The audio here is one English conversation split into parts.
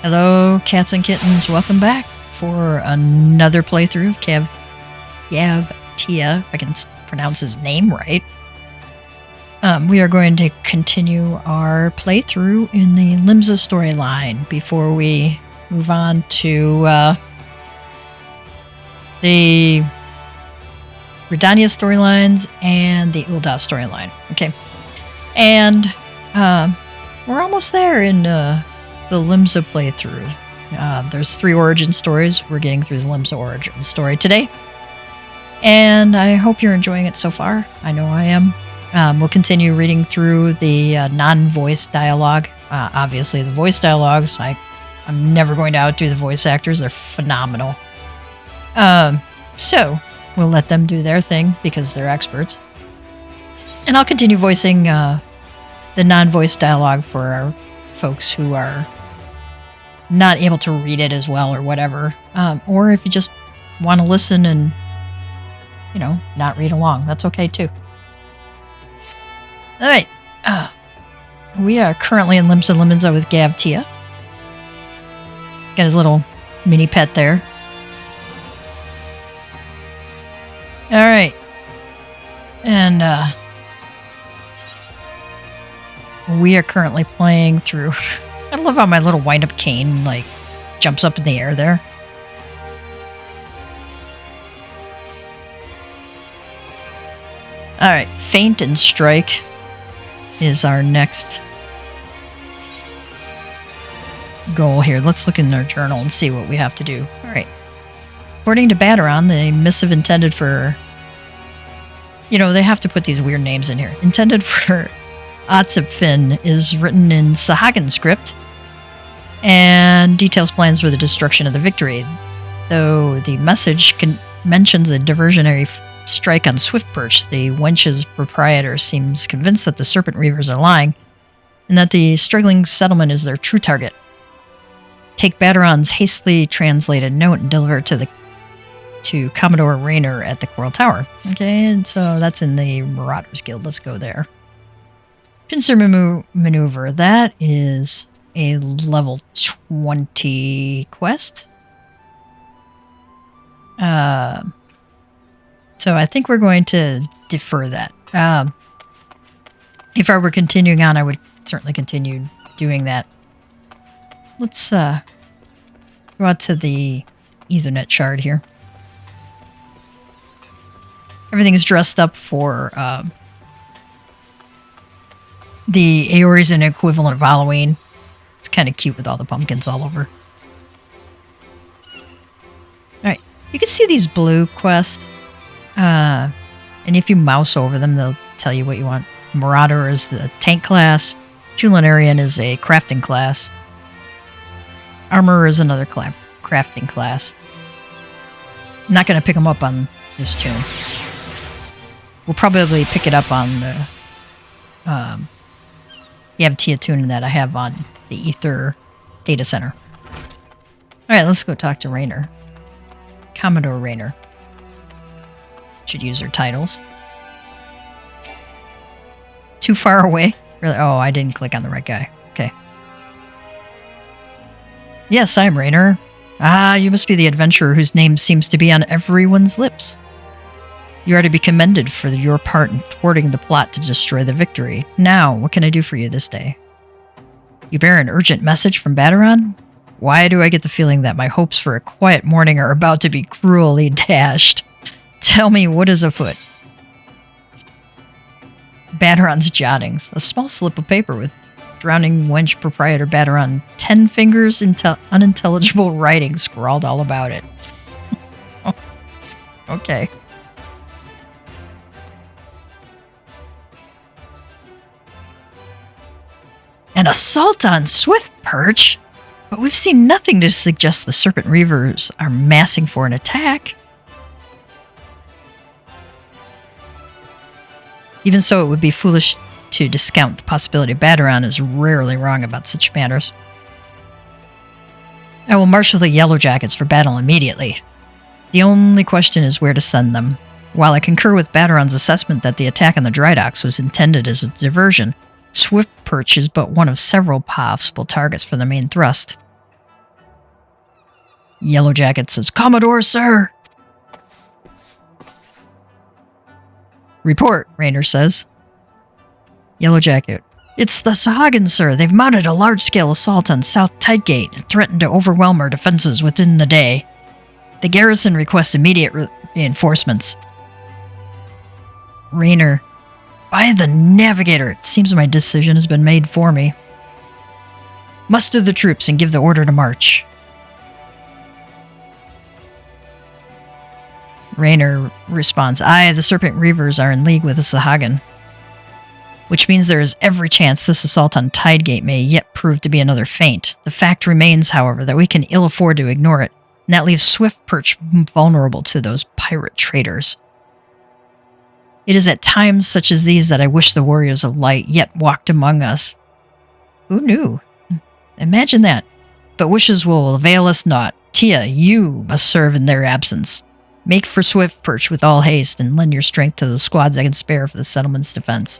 Hello, cats and kittens. Welcome back for another playthrough of Tia, if I can pronounce his name right. We are going to continue our playthrough in the Limsa storyline before we move on to the Redania storylines and the Ulda storyline. Okay. And we're almost there in the Limsa playthrough. There's 3 origin stories. We're getting through the Limsa origin story today. And I hope you're enjoying it so far. I know I am. We'll continue reading through the non-voice dialogue. Obviously, the voice dialogues, I'm never going to outdo the voice actors. They're phenomenal. So, we'll let them do their thing because they're experts. And I'll continue voicing the non-voice dialogue for our folks who are not able to read it as well or whatever. Or if you just want to listen and, not read along, that's okay too. All right. We are currently in Limsa Lominsa with Tia. Got his little mini pet there. All right. And we are currently playing through... I love how my little wind-up cane, jumps up in the air there. Alright, Feint and Strike is our next goal here. Let's look in their journal and see what we have to do. Alright. According to Badaron, the missive intended for... they have to put these weird names in here. Intended for Otsipfin is written in Sahagan script and details plans for the destruction of the victory. Though the message mentions a diversionary strike on Swiftperch, the wench's proprietor seems convinced that the Serpent Reavers are lying and that the struggling settlement is their true target. Take Badaron's hastily translated note and deliver it to Commodore Rayner at the Coral Tower. Okay, and so that's in the Marauders Guild. Let's go there. Pincer Maneuver. That is a level 20 quest. So I think we're going to defer that. If I were continuing on, I would certainly continue doing that. Let's go out to the Ethernet shard here. Everything's dressed up for the Eorzean equivalent of Halloween. It's kind of cute with all the pumpkins all over. Alright, you can see these blue quests. And if you mouse over them, they'll tell you what you want. Marauder is the tank class. Culinarian is a crafting class. Armorer is another crafting class. I'm not going to pick them up on this tune. We'll probably pick it up on the Tia tune that I have on the Ether data center. Alright, let's go talk to Rayner. Commodore Rayner. Should use their titles. Too far away? Really? Oh, I didn't click on the right guy. Okay. Yes, I'm Rayner. Ah, you must be the adventurer whose name seems to be on everyone's lips. You are to be commended for your part in thwarting the plot to destroy the victory. Now, what can I do for you this day? You bear an urgent message from Badaron? Why do I get the feeling that my hopes for a quiet morning are about to be cruelly dashed? Tell me what is afoot. Badaron's jottings. A small slip of paper with drowning wench proprietor Badaron 10 fingers into unintelligible writing scrawled all about it. Okay. An assault on Swiftperch? But we've seen nothing to suggest the Serpent Reavers are massing for an attack. Even so, it would be foolish to discount the possibility Badaron is rarely wrong about such matters. I will marshal the Yellow Jackets for battle immediately. The only question is where to send them. While I concur with Badaron's assessment that the attack on the dry docks was intended as a diversion, Swiftperch is but one of several possible targets for the main thrust. Yellow Jacket says, Commodore, sir! Report, Raynor says. Yellow Jacket, it's the Sahagins, sir. They've mounted a large-scale assault on South Tidegate and threatened to overwhelm our defenses within the day. The garrison requests immediate reinforcements. Raynor, by the Navigator, it seems my decision has been made for me. Muster the troops and give the order to march. Raynor responds, Aye, the Serpent Reavers are in league with the Sahagin. Which means there is every chance this assault on Tidegate may yet prove to be another feint. The fact remains, however, that we can ill afford to ignore it, and that leaves Swift Perch vulnerable to those pirate traitors. It is at times such as these that I wish the warriors of light yet walked among us. Who knew? Imagine that. But wishes will avail us not. Tia, you must serve in their absence. Make for Swift Perch with all haste, and lend your strength to the squads I can spare for the settlement's defense.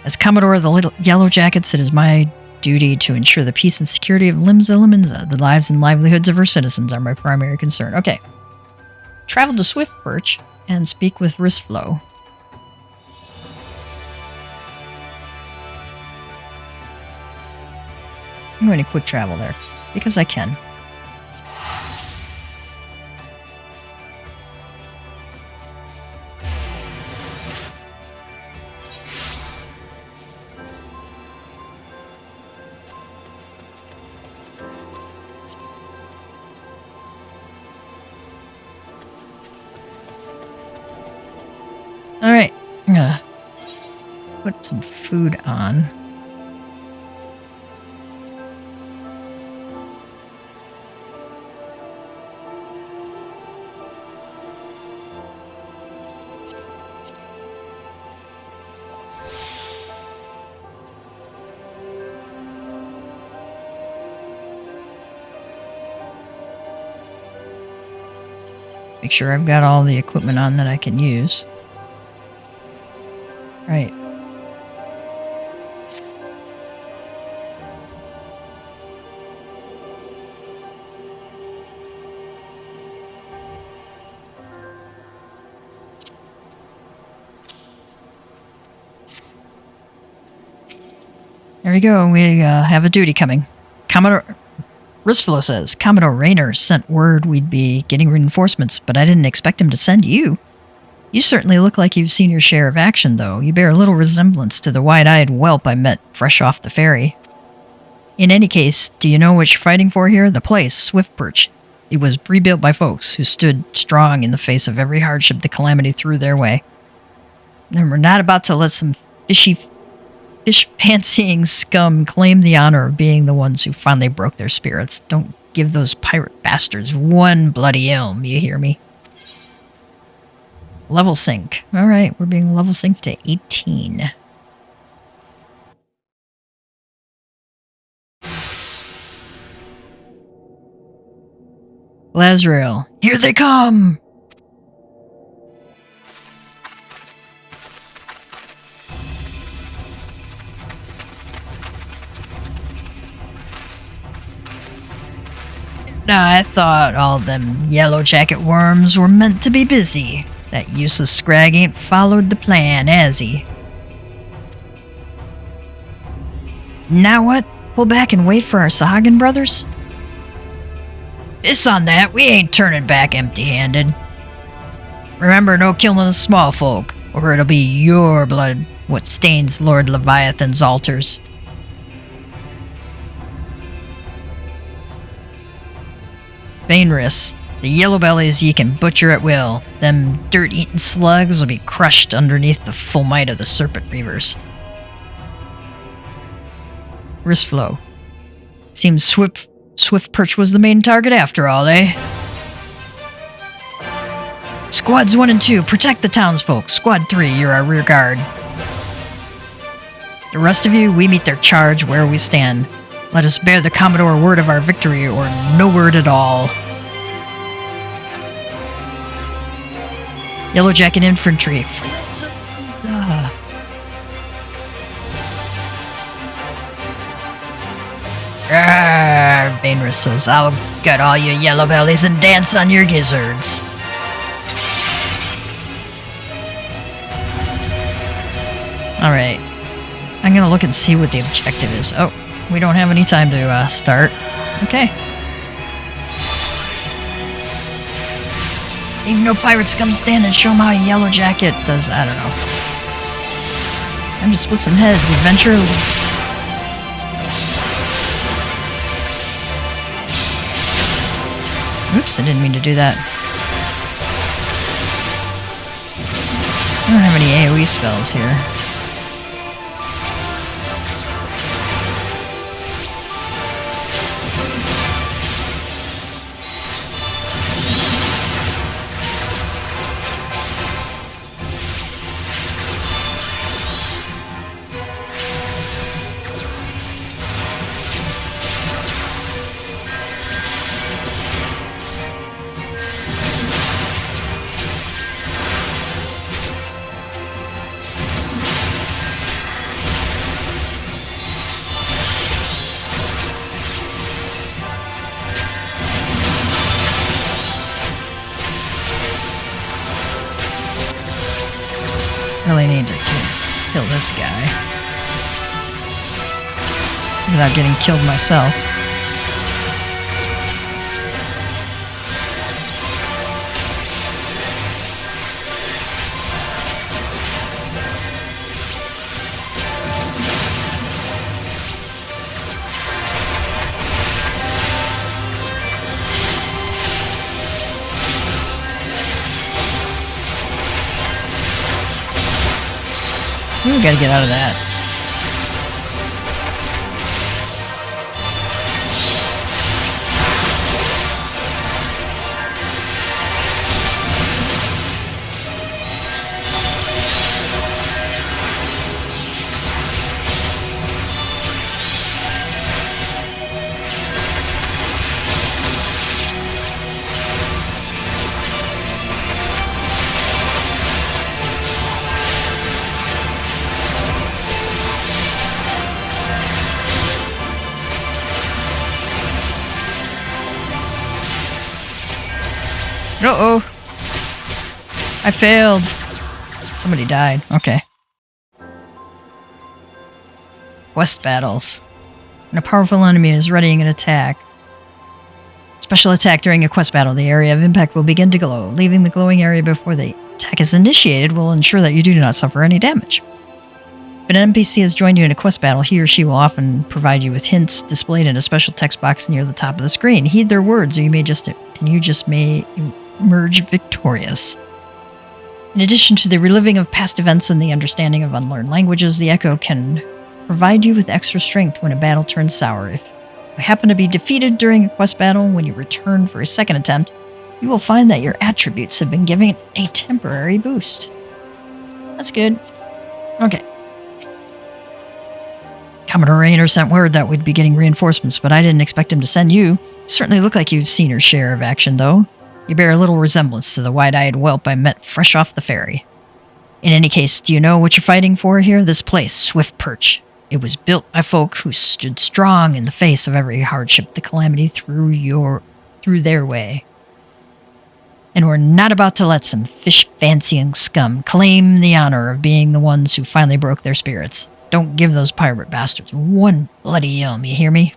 As Commodore of the Little Yellow Jackets, it is my duty to ensure the peace and security of Limsa Lominsa. The lives and livelihoods of her citizens are my primary concern. Okay. Travel to Swift Perch and speak with Risflow. I'm going to quick travel there, because I can. Alright, I'm gonna put some food on. Make sure I've got all the equipment on that I can use. Right. There we go. We have a duty coming. Commodore Risflow says, Commodore Raynor sent word we'd be getting reinforcements, but I didn't expect him to send you. You certainly look like you've seen your share of action, though. You bear little resemblance to the wide-eyed whelp I met fresh off the ferry. In any case, do you know what you're fighting for here? The place, Swift Perch. It was rebuilt by folks who stood strong in the face of every hardship the calamity threw their way. And we're not about to let some fish-fancying scum claim the honor of being the ones who finally broke their spirits. Don't give those pirate bastards one bloody elm, you hear me? Level sync. Alright, we're being level synced to 18. Lazrael, here they come! I thought all them yellow jacket worms were meant to be busy. That useless scrag ain't followed the plan, has he? Now what? Pull back and wait for our Sahagin brothers? Piss on that, we ain't turning back empty-handed. Remember, no killing the small folk, or it'll be your blood what stains Lord Leviathan's altars. Bainris, the yellow bellies ye can butcher at will. Them dirt-eating slugs will be crushed underneath the full might of the Serpent Reavers. Risflow. Seems Swift Perch was the main target after all, eh? Squads 1 and 2, protect the townsfolk. Squad 3, you're our rear guard. The rest of you, we meet their charge where we stand. Let us bear the Commodore word of our victory, or no word at all. Yellow Jacket Infantry. Bainris says, I'll gut all you yellow bellies and dance on your gizzards. Alright. I'm gonna look and see what the objective is. Oh, we don't have any time to start. Okay. Even no pirates come stand and show them how a yellow jacket does, I don't know. Time to split some heads, adventure. Oops, I didn't mean to do that. I don't have any AoE spells here. Really need to kill this guy without getting killed myself. We gotta get out of that. Uh-oh. I failed. Somebody died. Okay. Quest battles. When a powerful enemy is readying an attack. Special attack during a quest battle. The area of impact will begin to glow. Leaving the glowing area before the attack is initiated will ensure that you do not suffer any damage. If an NPC has joined you in a quest battle, he or she will often provide you with hints displayed in a special text box near the top of the screen. Heed their words, or you may emerge victorious. In addition to the reliving of past events and the understanding of unlearned languages, the Echo can provide you with extra strength when a battle turns sour. If you happen to be defeated during a quest battle, when you return for a second attempt, you will find that your attributes have been given a temporary boost. That's good. Okay. Commodore Raynor sent word that we'd be getting reinforcements, but I didn't expect him to send you. You certainly look like you've seen your share of action, though. You bear a little resemblance to the wide-eyed whelp I met fresh off the ferry. In any case, do you know what you're fighting for here? This place, Swift Perch. It was built by folk who stood strong in the face of every hardship the calamity threw their way. And we're not about to let some fish-fancying scum claim the honor of being the ones who finally broke their spirits. Don't give those pirate bastards one bloody yelm, you hear me?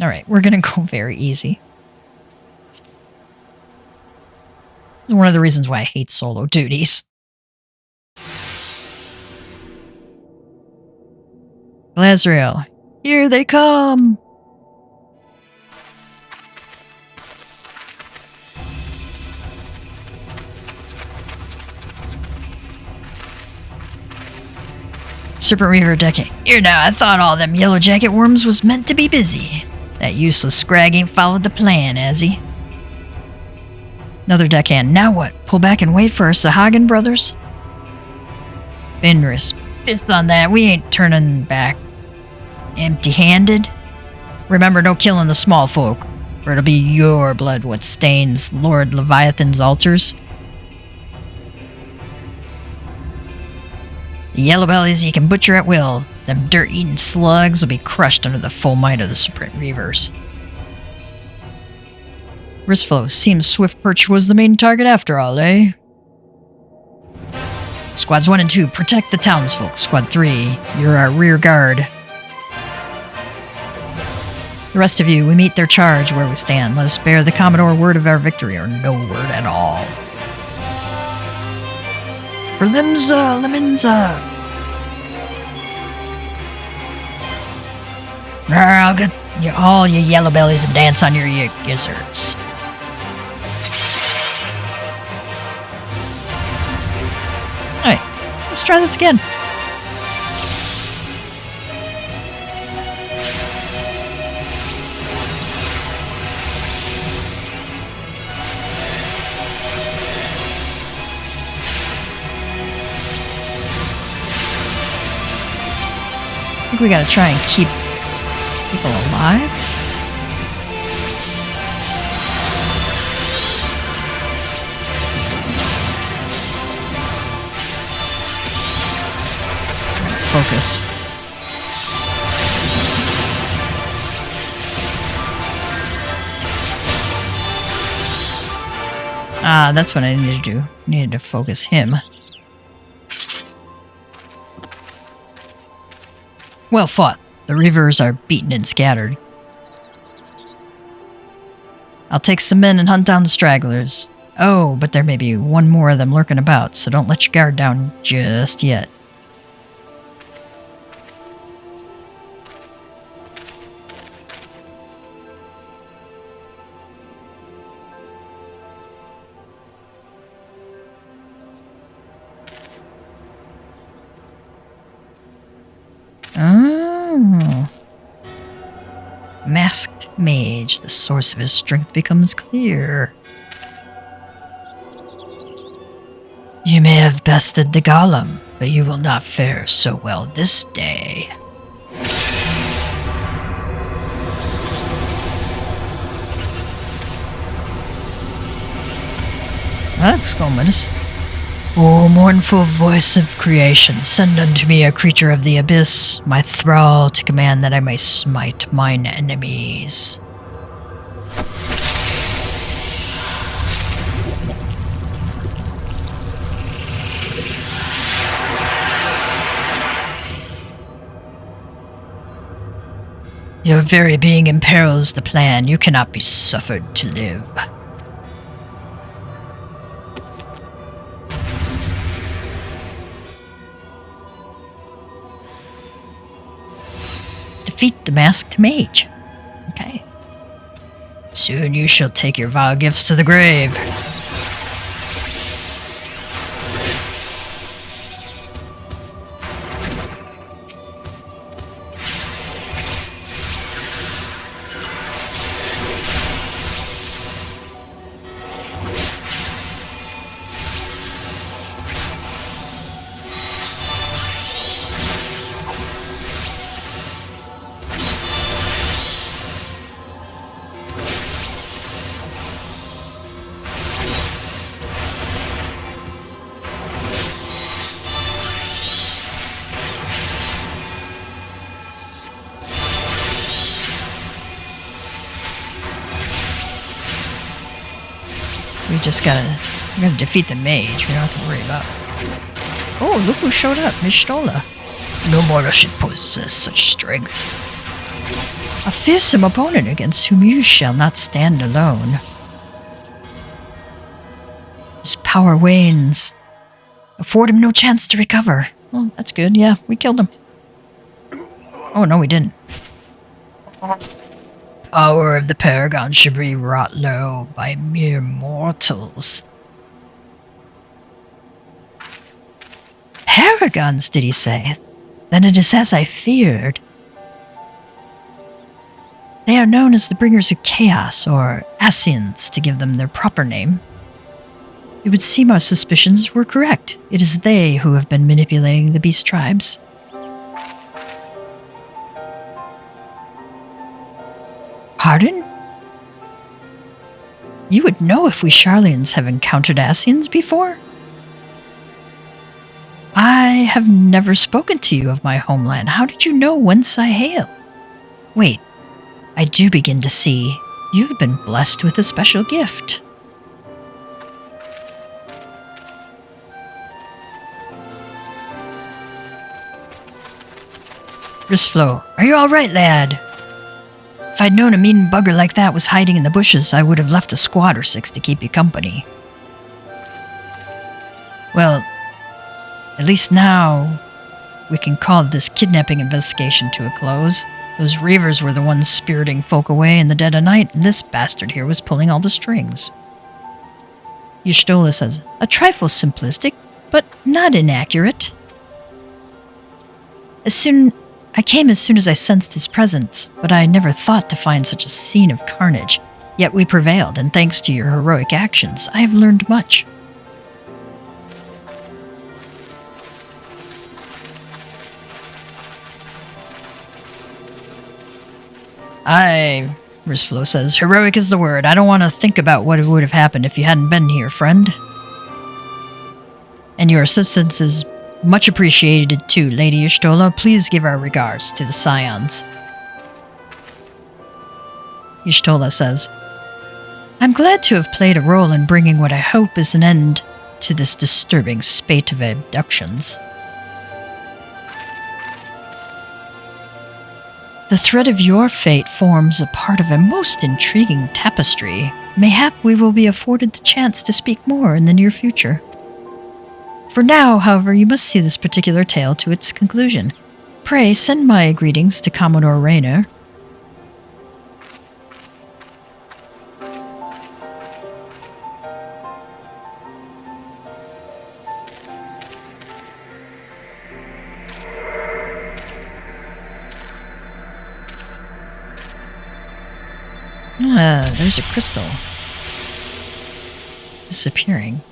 Alright, we're gonna go very easy. One of the reasons why I hate solo duties. Glazrael, here they come! Serpent Reaver decking. Here now, I thought all them yellow jacket worms was meant to be busy. That useless scrag ain't followed the plan, has he? Another deckhand. Now what? Pull back and wait for our Sahagan brothers? Fenris. Pissed on that. We ain't turning back empty-handed. Remember, no killing the small folk, or it'll be your blood what stains Lord Leviathan's altars. The yellow bellies you can butcher at will. Them dirt-eating slugs will be crushed under the full might of the Serpent Reavers. Wristflow, seems Swift Perch was the main target after all, eh? Squads 1 and 2, protect the townsfolk. Squad 3, you're our rear guard. The rest of you, we meet their charge where we stand. Let us bear the Commodore word of our victory, or no word at all. For Limsa Lominsa! I'll get all you yellow bellies and dance on your gizzards. Alright, let's try this again. I think we gotta try and keep people alive. Focus. Ah, that's what I needed to do. Needed to focus him. Well fought. The Reavers are beaten and scattered. I'll take some men and hunt down the stragglers. Oh, but there may be one more of them lurking about, so don't let your guard down just yet. Oh. Masked mage. The source of his strength becomes clear. You may have bested the golem, but you will not fare so well this day. That's ominous. O mournful voice of creation, send unto me a creature of the abyss, my thrall to command that I may smite mine enemies. Your very being imperils the plan. You cannot be suffered to live. Defeat the masked mage. Okay. Soon you shall take your vile gifts to the grave. We just gotta, we're gonna defeat the mage. We don't have to worry about. Oh, look who showed up, Miss Stola. No mortal should possess such strength. A fearsome opponent against whom you shall not stand alone. His power wanes. Afford him no chance to recover. Well, that's good. Yeah, we killed him. Oh, no, we didn't. Power of the Paragon should be wrought low by mere mortals. Paragons, did he say? Then it is as I feared. They are known as the Bringers of Chaos, or Ascians, to give them their proper name. It would seem our suspicions were correct. It is they who have been manipulating the beast tribes. Pardon? You would know if we Charlians have encountered Ascians before? I have never spoken to you of my homeland. How did you know whence I hail? Wait, I do begin to see. You've been blessed with a special gift. Wristflow, are you alright, lad? If I'd known a mean bugger like that was hiding in the bushes, I would have left a squad or 6 to keep you company. Well, at least now we can call this kidnapping investigation to a close. Those reavers were the ones spiriting folk away in the dead of night, and this bastard here was pulling all the strings. Y'shtola says, a trifle simplistic, but not inaccurate. I came as soon as I sensed his presence, but I never thought to find such a scene of carnage. Yet we prevailed, and thanks to your heroic actions, I have learned much. Wristflow says, heroic is the word. I don't want to think about what would have happened if you hadn't been here, friend. And your assistance is much appreciated too, Lady Y'shtola. Please give our regards to the Scions. Y'shtola says, I'm glad to have played a role in bringing what I hope is an end to this disturbing spate of abductions. The thread of your fate forms a part of a most intriguing tapestry. Mayhap we will be afforded the chance to speak more in the near future. For now, however, you must see this particular tale to its conclusion. Pray send my greetings to Commodore Raynor. There's a crystal disappearing.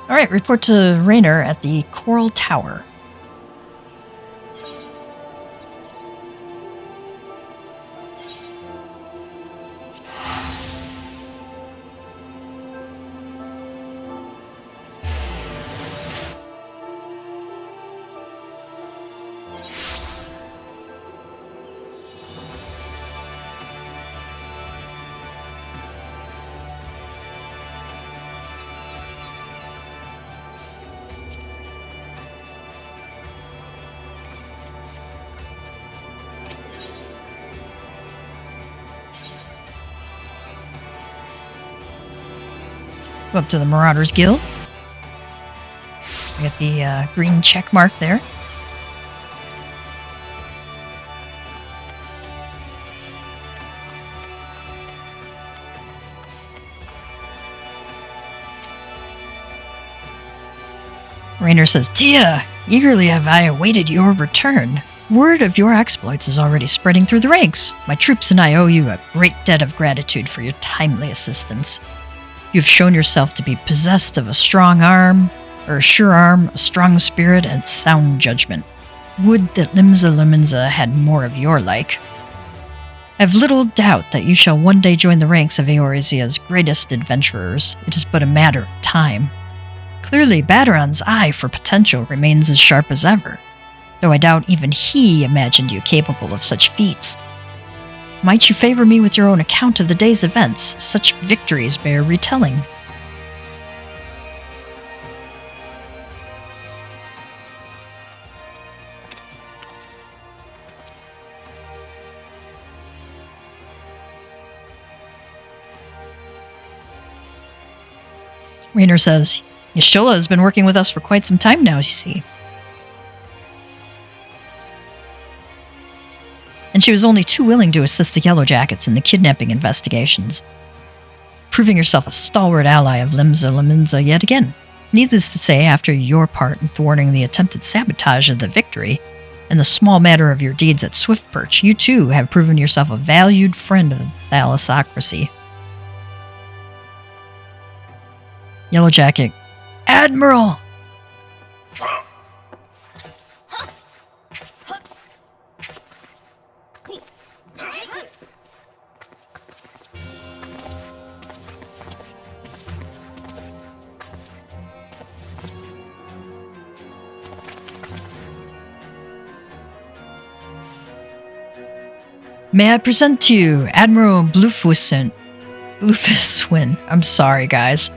Alright, report to Raynor at the Coral Tower. Go up to the Marauders Guild. We got the green check mark there. Raynor says, Tia, eagerly have I awaited your return. Word of your exploits is already spreading through the ranks. My troops and I owe you a great debt of gratitude for your timely assistance. You've shown yourself to be possessed of a strong arm, or a sure arm, a strong spirit, and sound judgment. Would that Limsa Lominsa had more of your like. I have little doubt that you shall one day join the ranks of Eorzea's greatest adventurers. It is but a matter of time. Clearly, Baderon's eye for potential remains as sharp as ever, though I doubt even he imagined you capable of such feats. Might you favor me with your own account of the day's events? Such victories bear retelling. Raynor says, Y'shtola has been working with us for quite some time now, you see. And she was only too willing to assist the Yellow Jackets in the kidnapping investigations, proving herself a stalwart ally of Limsa Lominsa yet again. Needless to say, after your part in thwarting the attempted sabotage of the victory, and the small matter of your deeds at Swiftperch, you too have proven yourself a valued friend of the Thalassocracy. Yellow Jacket, Admiral! May I present to you Admiral Bluefiswin. I'm sorry, guys.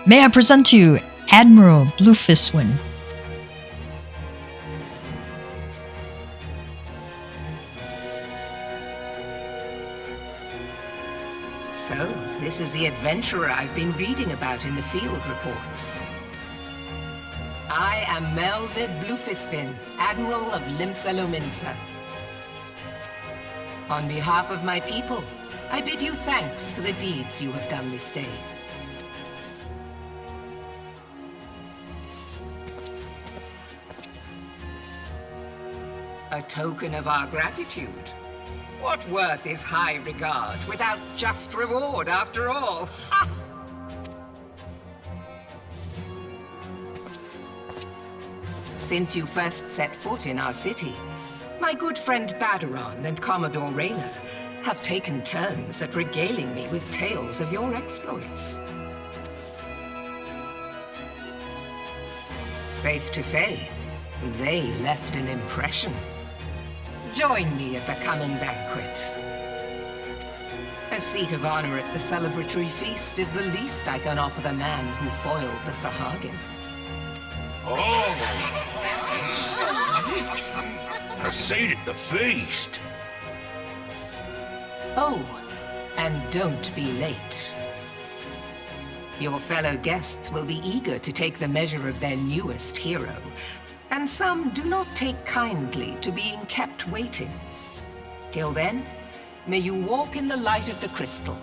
May I present to you Admiral Bluefiswin. So, this is the adventurer I've been reading about in the field reports. I am Melvin Bluefiswin, Admiral of Limsa Lominsa. On behalf of my people, I bid you thanks for the deeds you have done this day. A token of our gratitude. What worth is high regard without just reward after all? Ha! Since you first set foot in our city, my good friend Baderon and Commodore Rayner have taken turns at regaling me with tales of your exploits. Safe to say, they left an impression. Join me at the coming banquet. A seat of honor at the celebratory feast is the least I can offer the man who foiled the Sahagin. Oh! A seat at the feast! Oh, and don't be late. Your fellow guests will be eager to take the measure of their newest hero, and some do not take kindly to being kept waiting. Till then, may you walk in the light of the crystal.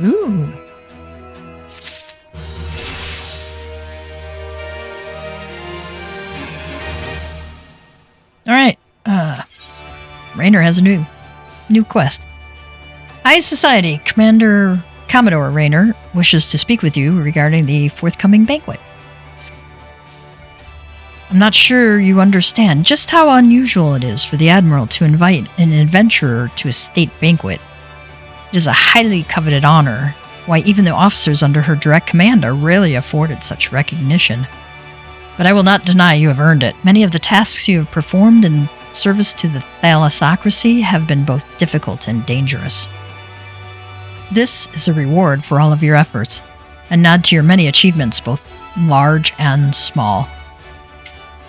Ooh. All right. Rayner has a new quest. High Society Commodore Rayner wishes to speak with you regarding the forthcoming banquet. I'm not sure you understand just how unusual it is for the Admiral to invite an adventurer to a state banquet. It is a highly coveted honor, why even the officers under her direct command are rarely afforded such recognition. But I will not deny you have earned it. Many of the tasks you have performed in service to the thalassocracy have been both difficult and dangerous. This is a reward for all of your efforts, a nod to your many achievements, both large and small.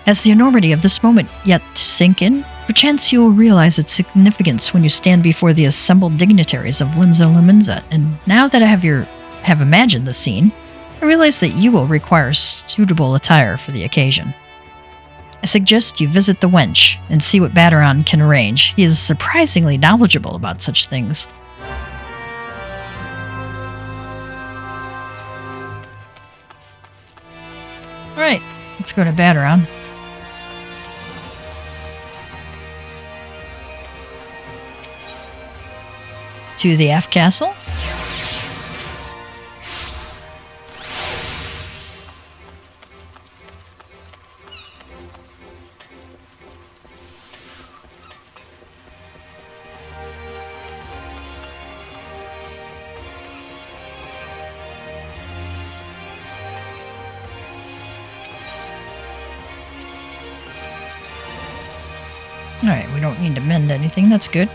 Has the enormity of this moment yet to sink in? Perchance you will realize its significance when you stand before the assembled dignitaries of Limsa Lominsa, and now that I have imagined the scene, I realize that you will require suitable attire for the occasion. I suggest you visit the wench and see what Baderon can arrange. He is surprisingly knowledgeable about such things. Alright, let's go to Baderon. To the F Castle. Alright, we don't need to mend anything, that's good.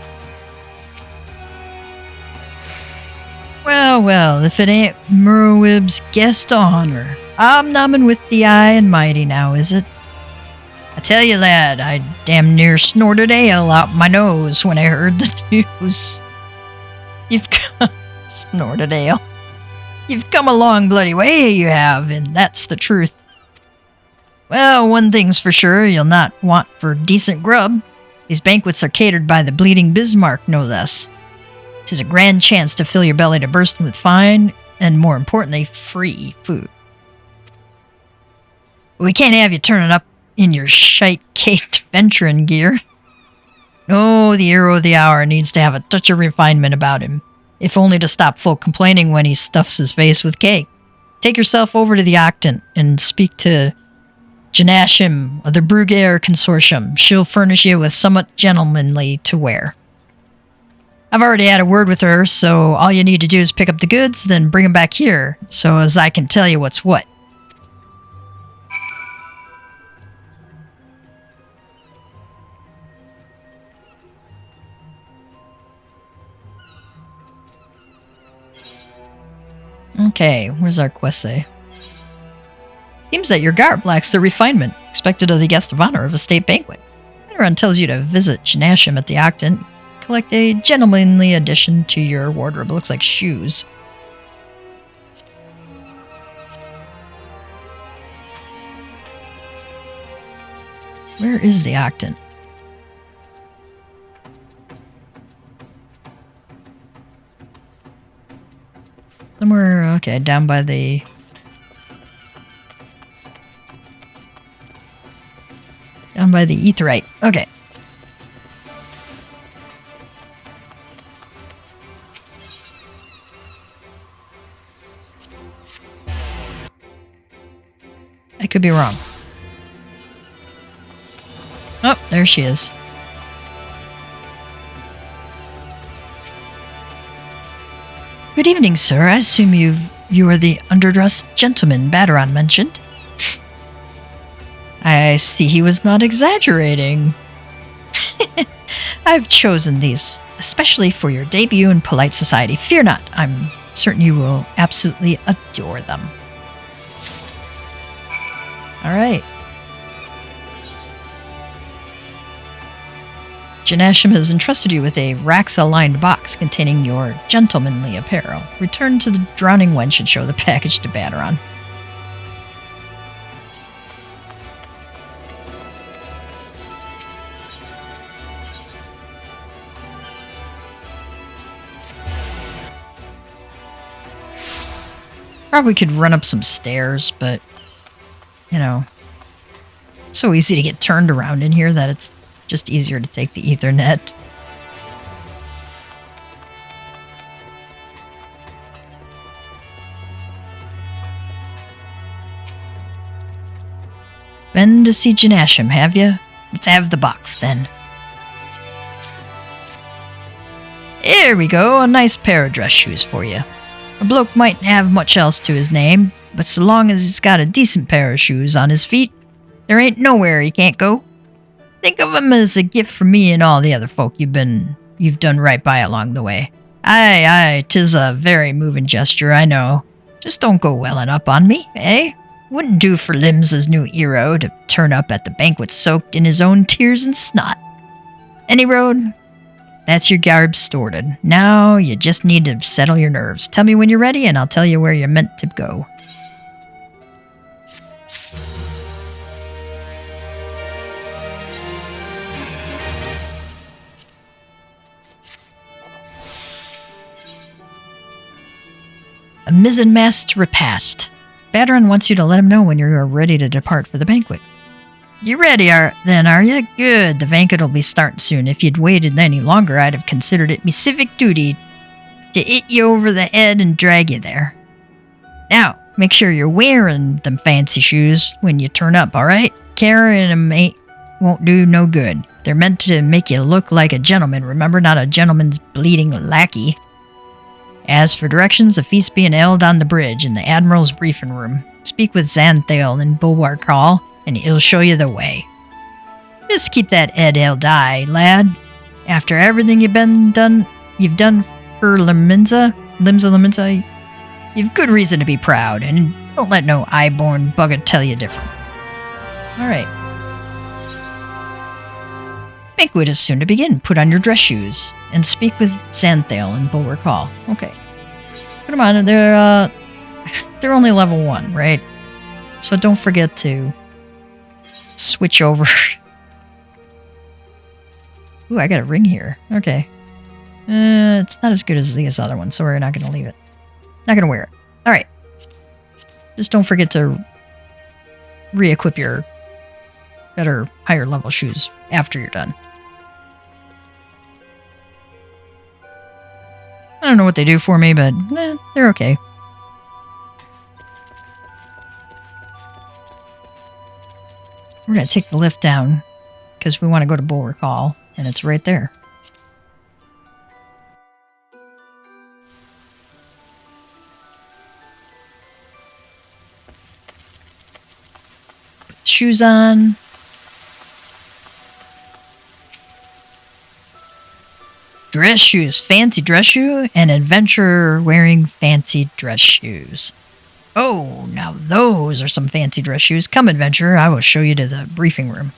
Well, if it ain't Merwib's guest of honor. I'm nomming with the high and mighty now, is it? I tell you, lad, I damn near snorted ale out my nose when I heard the news. Snorted ale. You've come a long bloody way, you have, and that's the truth. Well, one thing's for sure, you'll not want for decent grub. These banquets are catered by the bleeding Bismarck, no less. 'Tis a grand chance to fill your belly to bursting with fine, and more importantly, free food. We can't have you turning up in your shite-caked venturing gear. No, the hero of the hour needs to have a touch of refinement about him, if only to stop folk complaining when he stuffs his face with cake. Take yourself over to the Octant and speak to Janashim of the Brugair Consortium. She'll furnish you with somewhat gentlemanly to wear. I've already had a word with her, so all you need to do is pick up the goods, then bring them back here, so as I can tell you what's what. Okay, where's our quest say? Seems that your garb lacks the refinement expected of the guest of honor of a state banquet. Veteran tells you to visit Janashim at the Octant, collect a gentlemanly addition to your wardrobe. It looks like shoes. Where is the Octant? Somewhere, okay, down by the... Down by the Aetheryte. Okay. I could be wrong. Oh, there she is. Good evening, sir. I assume you are the underdressed gentleman Baderon mentioned. I see he was not exaggerating. I've chosen these especially for your debut in polite society. Fear not, I'm certain you will absolutely adore them. Alright. Janashim has entrusted you with a Raxa-lined box containing your gentlemanly apparel. Return to the drowning wench and show the package to Baderon. Probably could run up some stairs, but, you know, so easy to get turned around in here that it's just easier to take the Ethernet. Been to see Janashim, have you? Let's have the box, then. Here we go, a nice pair of dress shoes for you. A bloke mightn't have much else to his name, but so long as he's got a decent pair of shoes on his feet, there ain't nowhere he can't go. Think of him as a gift from me and all the other folk you've done right by along the way. Aye, 'tis a very moving gesture, I know. Just don't go welling up on me, eh? Wouldn't do for Limsa's new hero to turn up at the banquet soaked in his own tears and snot. Any road? That's your garb sorted. Now you just need to settle your nerves. Tell me when you're ready and I'll tell you where you're meant to go. A mizzen-mast repast. Baderon wants you to let him know when you're ready to depart for the banquet. You ready then, are you? Good, the banquet will be starting soon. If you'd waited any longer, I'd have considered it me civic duty to hit you over the head and drag you there. Now, make sure you're wearing them fancy shoes when you turn up, alright? Carrying them won't do no good. They're meant to make you look like a gentleman, remember? Not a gentleman's bleeding lackey. As for directions, the feast being held on the bridge in the Admiral's briefing room. Speak with Xanthale in Bulwark Hall, and he'll show you the way. Just keep that head held high, lad. After everything you've done for Limsa Lominsa, you've good reason to be proud, and don't let no eye-born bugger tell you different. Alright. Banquet is soon to begin. Put on your dress shoes, and speak with Xanthale in Bulwark Hall. Okay. Put them on, they're only level 1, right? So don't forget to switch over. Ooh, I got a ring here. Okay. It's not as good as these other ones, so we're not going to leave it. Not going to wear it. Alright. Just don't forget to re-equip your better, higher level shoes after you're done. I don't know what they do for me, but they're okay. We're going to take the lift down because we want to go to Bulwark Hall, and it's right there. Put shoes on. Dress shoes, fancy dress shoe, and adventurer wearing fancy dress shoes. Oh, now those are some fancy dress shoes. Come, adventurer, I will show you to the briefing room.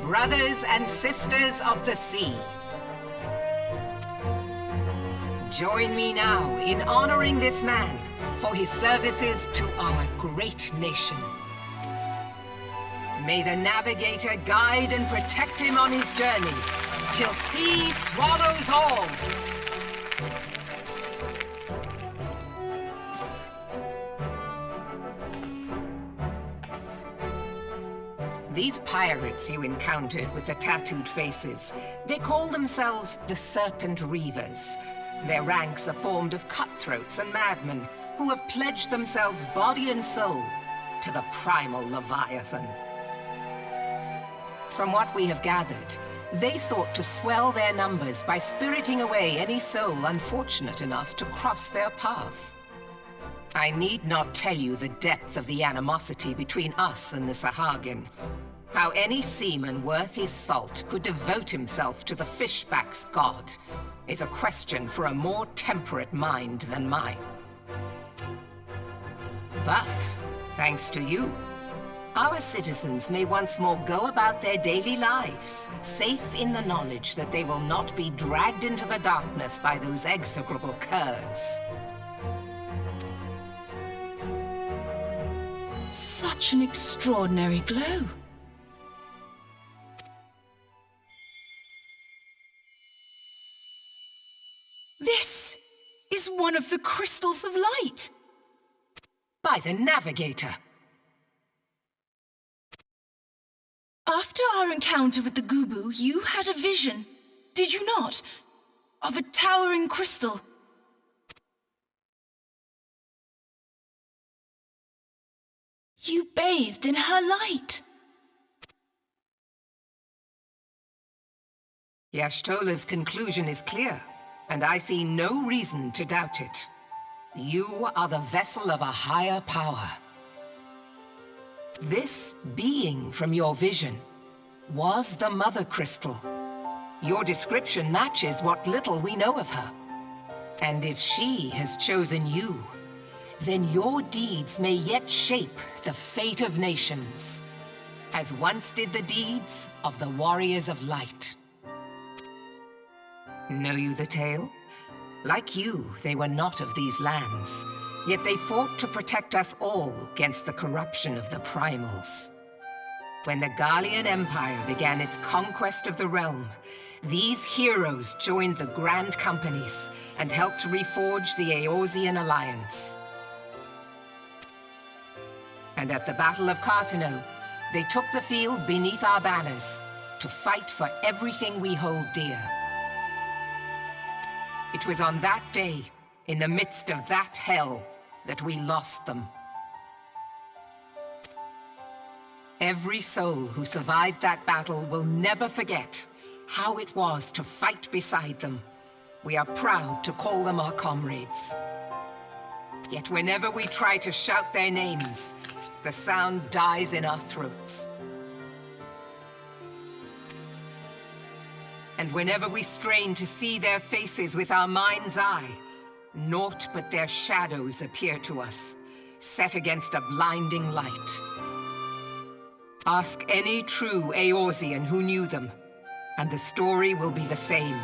Brothers and sisters of the sea, join me now in honoring this man for his services to our great nation. May the navigator guide and protect him on his journey, till sea swallows all. These pirates you encountered with the tattooed faces, they call themselves the Serpent Reavers. Their ranks are formed of cutthroats and madmen who have pledged themselves body and soul to the primal Leviathan. From what we have gathered, they sought to swell their numbers by spiriting away any soul unfortunate enough to cross their path. I need not tell you the depth of the animosity between us and the Sahagin. How any seaman worth his salt could devote himself to the fishback's god is a question for a more temperate mind than mine. But, thanks to you, our citizens may once more go about their daily lives, safe in the knowledge that they will not be dragged into the darkness by those execrable curs. Such an extraordinary glow. This is one of the crystals of light. By the navigator. After our encounter with the Gubu, you had a vision, did you not? Of a towering crystal. You bathed in her light. Yashtola's conclusion is clear, and I see no reason to doubt it. You are the vessel of a higher power. This being from your vision was the Mother Crystal. Your description matches what little we know of her. And if she has chosen you, then your deeds may yet shape the fate of nations, as once did the deeds of the Warriors of Light. Know you the tale? Like you, they were not of these lands, yet they fought to protect us all against the corruption of the Primals. When the Garlean Empire began its conquest of the realm, these heroes joined the Grand Companies and helped reforge the Eorzean Alliance. And at the Battle of Cartano, they took the field beneath our banners to fight for everything we hold dear. It was on that day, in the midst of that hell, that we lost them. Every soul who survived that battle will never forget how it was to fight beside them. We are proud to call them our comrades. Yet whenever we try to shout their names, the sound dies in our throats. And whenever we strain to see their faces with our mind's eye, naught but their shadows appear to us, set against a blinding light. Ask any true Eorzean who knew them, and the story will be the same.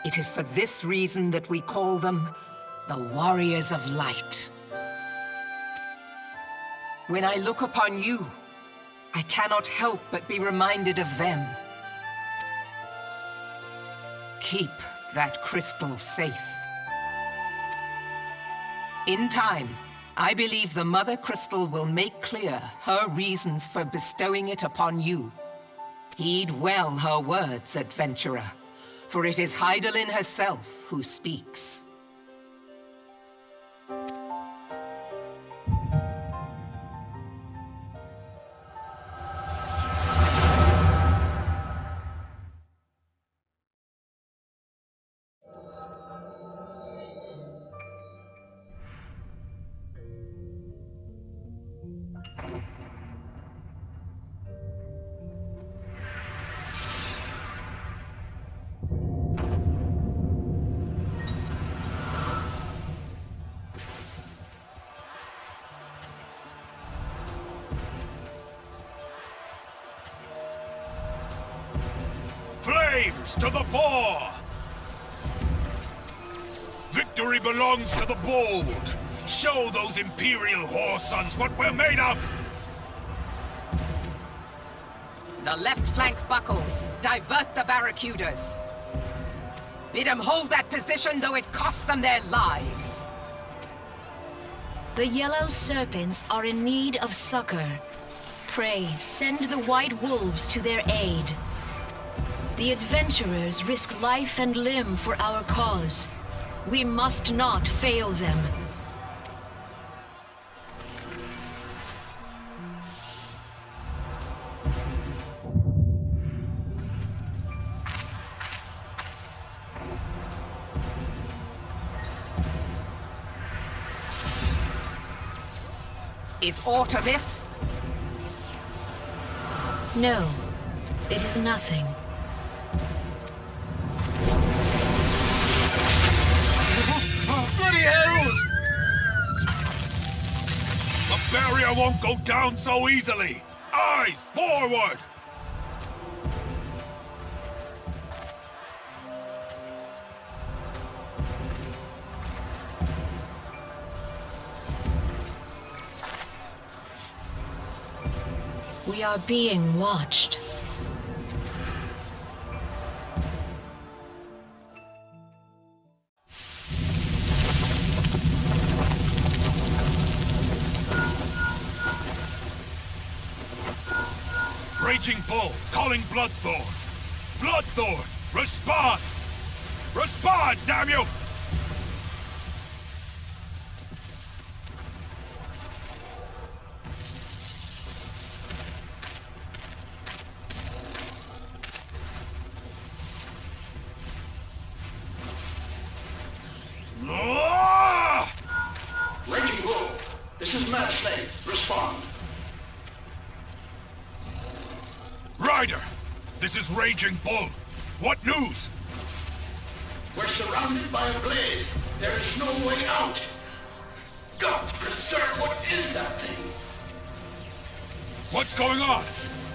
It is for this reason that we call them the Warriors of Light. When I look upon you, I cannot help but be reminded of them. Keep that crystal safe. In time, I believe the Mother Crystal will make clear her reasons for bestowing it upon you. Heed well her words, adventurer, for it is Hydaelyn herself who speaks. Flames to the fore! Victory belongs to the bold! Show those Imperial whoresons what we're made of! The left flank buckles. Divert the barracudas. Bid them hold that position, though it cost them their lives. The yellow serpents are in need of succor. Pray, send the white wolves to their aid. The adventurers risk life and limb for our cause. We must not fail them. Is aught amiss? No, it is nothing. Bloody hells! The barrier won't go down so easily! Eyes forward! We are being watched. Raging Bull, calling Bloodthorn! Bloodthorn, respond! Respond, damn you! Raging Bull, this is Mad Snake. Respond. Ryder, this is Raging Bull. What news? We're surrounded by a blaze. There is no way out. God preserve, what is that thing? What's going on?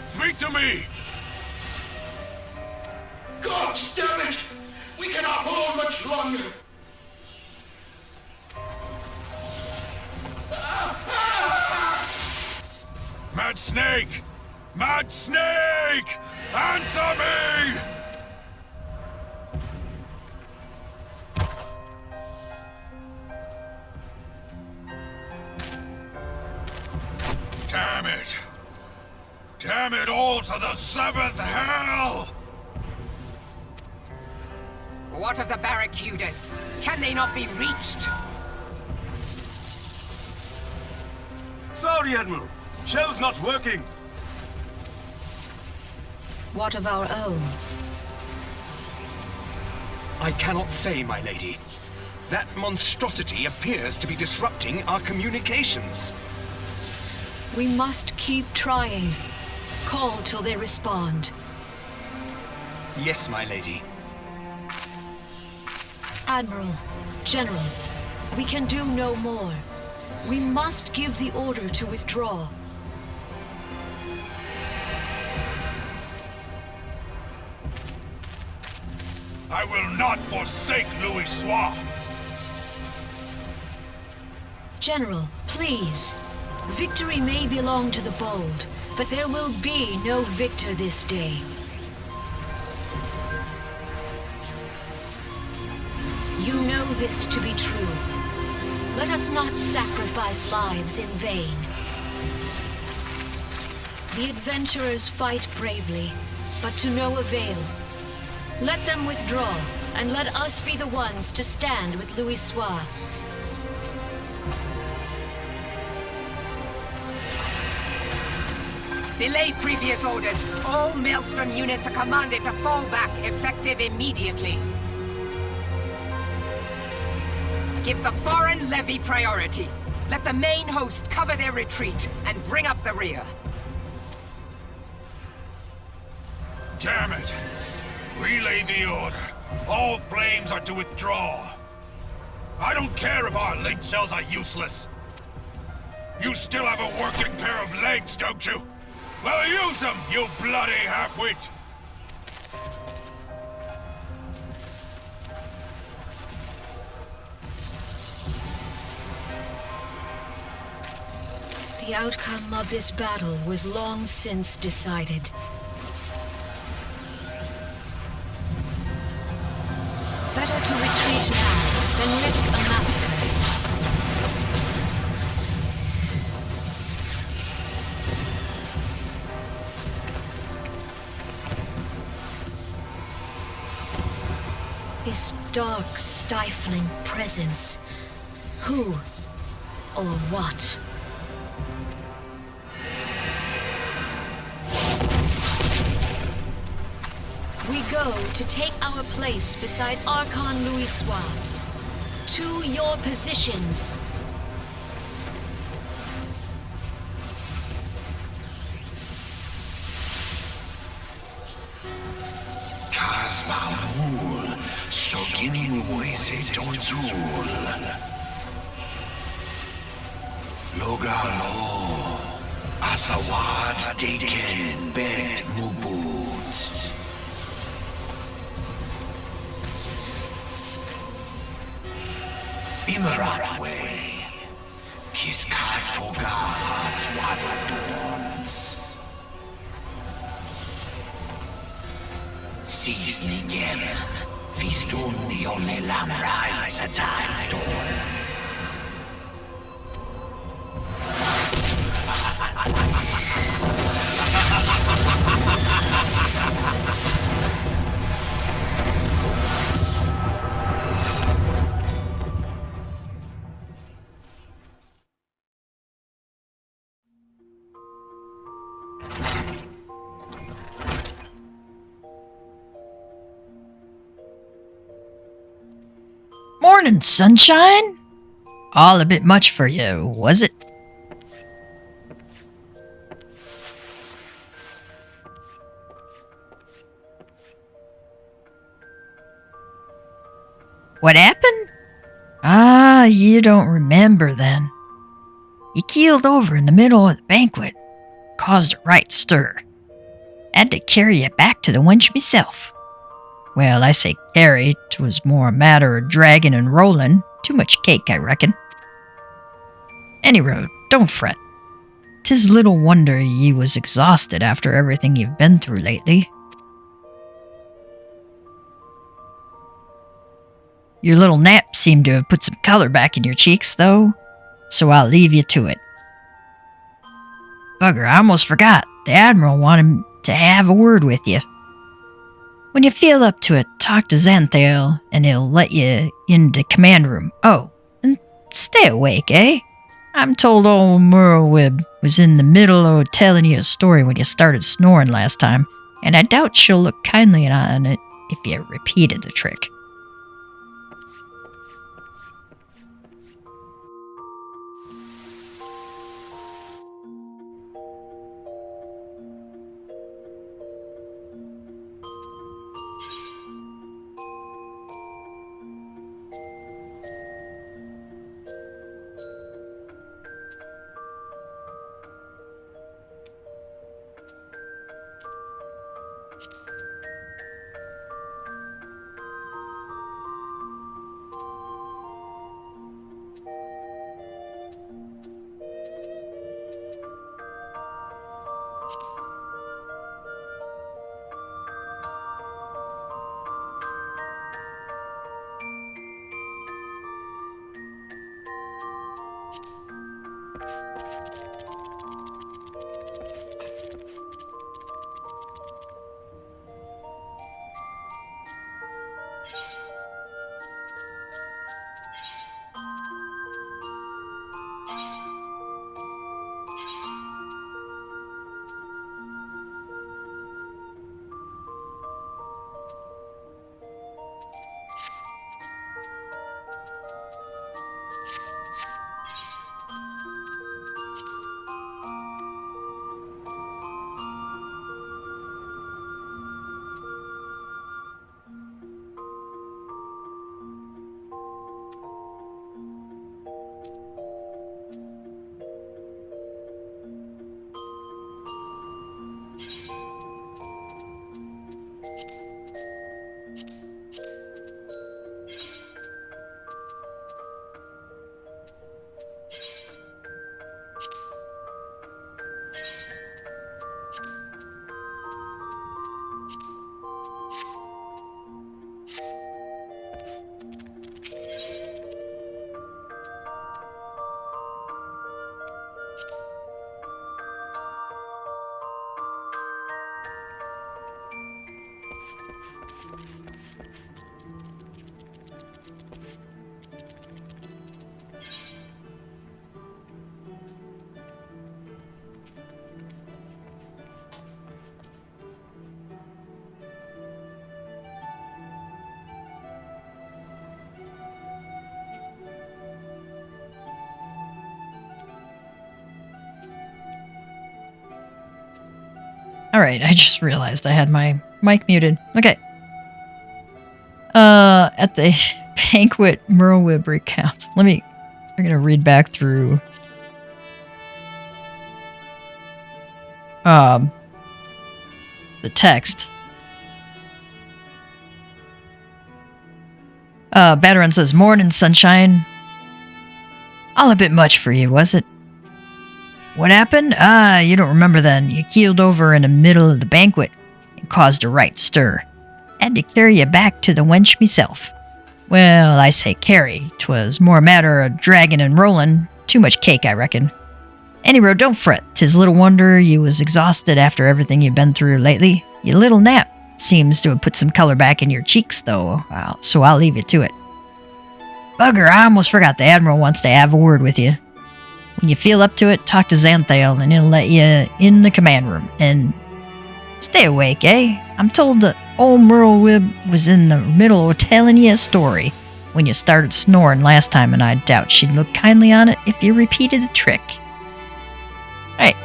Speak to me! God damn it! We cannot hold much longer. Mad Snake! Mad Snake! Answer me! Damn it! Damn it all to the seventh hell! What of the barracudas? Can they not be reached? Sorry, Admiral. Shell's not working. What of our own? I cannot say, my lady. That monstrosity appears to be disrupting our communications. We must keep trying. Call till they respond. Yes, my lady. Admiral, General, we can do no more. We must give the order to withdraw. I will not forsake Louis Soir! General, please. Victory may belong to the bold, but there will be no victor this day. You know this to be true. Let us not sacrifice lives in vain. The adventurers fight bravely, but to no avail. Let them withdraw, and let us be the ones to stand with Louisoix. Belay previous orders. All Maelstrom units are commanded to fall back, effective immediately. Give the foreign levy priority. Let the main host cover their retreat and bring up the rear. Damn it! Relay the order. All flames are to withdraw. I don't care if our link cells are useless. You still have a working pair of legs, don't you? Well, use them, you bloody half-wit! The outcome of this battle was long since decided. Better to retreat now than risk a massacre. This dark, stifling presence. Who or what? We go to take our place beside Archon Louisoix. To your positions. Kasbamul, Soginin Wese Tonzul. Logalo, Asawad Deken Bet Mubut. Imarat way, Kiskat Toga Hats Wadadons. Seasoning Fistun the only Lamra Satai Dawn. Morning, sunshine? All a bit much for you, was it? What happened? Ah, you don't remember then. You keeled over in the middle of the banquet. Caused a right stir. Had to carry you back to the wench myself. Well, I say carry, 'twas more a matter of dragging and rolling. Too much cake, I reckon. Any road, don't fret. 'Tis little wonder ye was exhausted after everything you've been through lately. Your little nap seemed to have put some color back in your cheeks, though, so I'll leave you to it. Bugger, I almost forgot. The Admiral wanted to have a word with you. When you feel up to it, talk to Xanthael, and he'll let you into command room. Oh, and stay awake, eh? I'm told old Merlwib was in the middle of telling you a story when you started snoring last time, and I doubt she'll look kindly on it if you repeated the trick. Alright, I just realized I had my mic muted. Okay. At the banquet, Merlwyb recounts. I'm gonna read back through the text. Badaran says, "Morning, sunshine. All a bit much for you, was it? What happened? Ah, you don't remember then. You keeled over in the middle of the banquet and caused a right stir. Had to carry you back to the wench myself. Well, I say carry. 'Twas more a matter of dragging and rolling. Too much cake, I reckon. Anyway, don't fret. 'Tis little wonder you was exhausted after everything you've been through lately. Your little nap seems to have put some color back in your cheeks, though, so I'll leave you to it. Bugger, I almost forgot the Admiral wants to have a word with you. When you feel up to it, talk to Xanthael and he'll let you in the command room. And stay awake, eh? I'm told that old Merlwyb was in the middle of telling you a story when you started snoring last time, and I doubt she'd look kindly on it if you repeated the trick. Alright.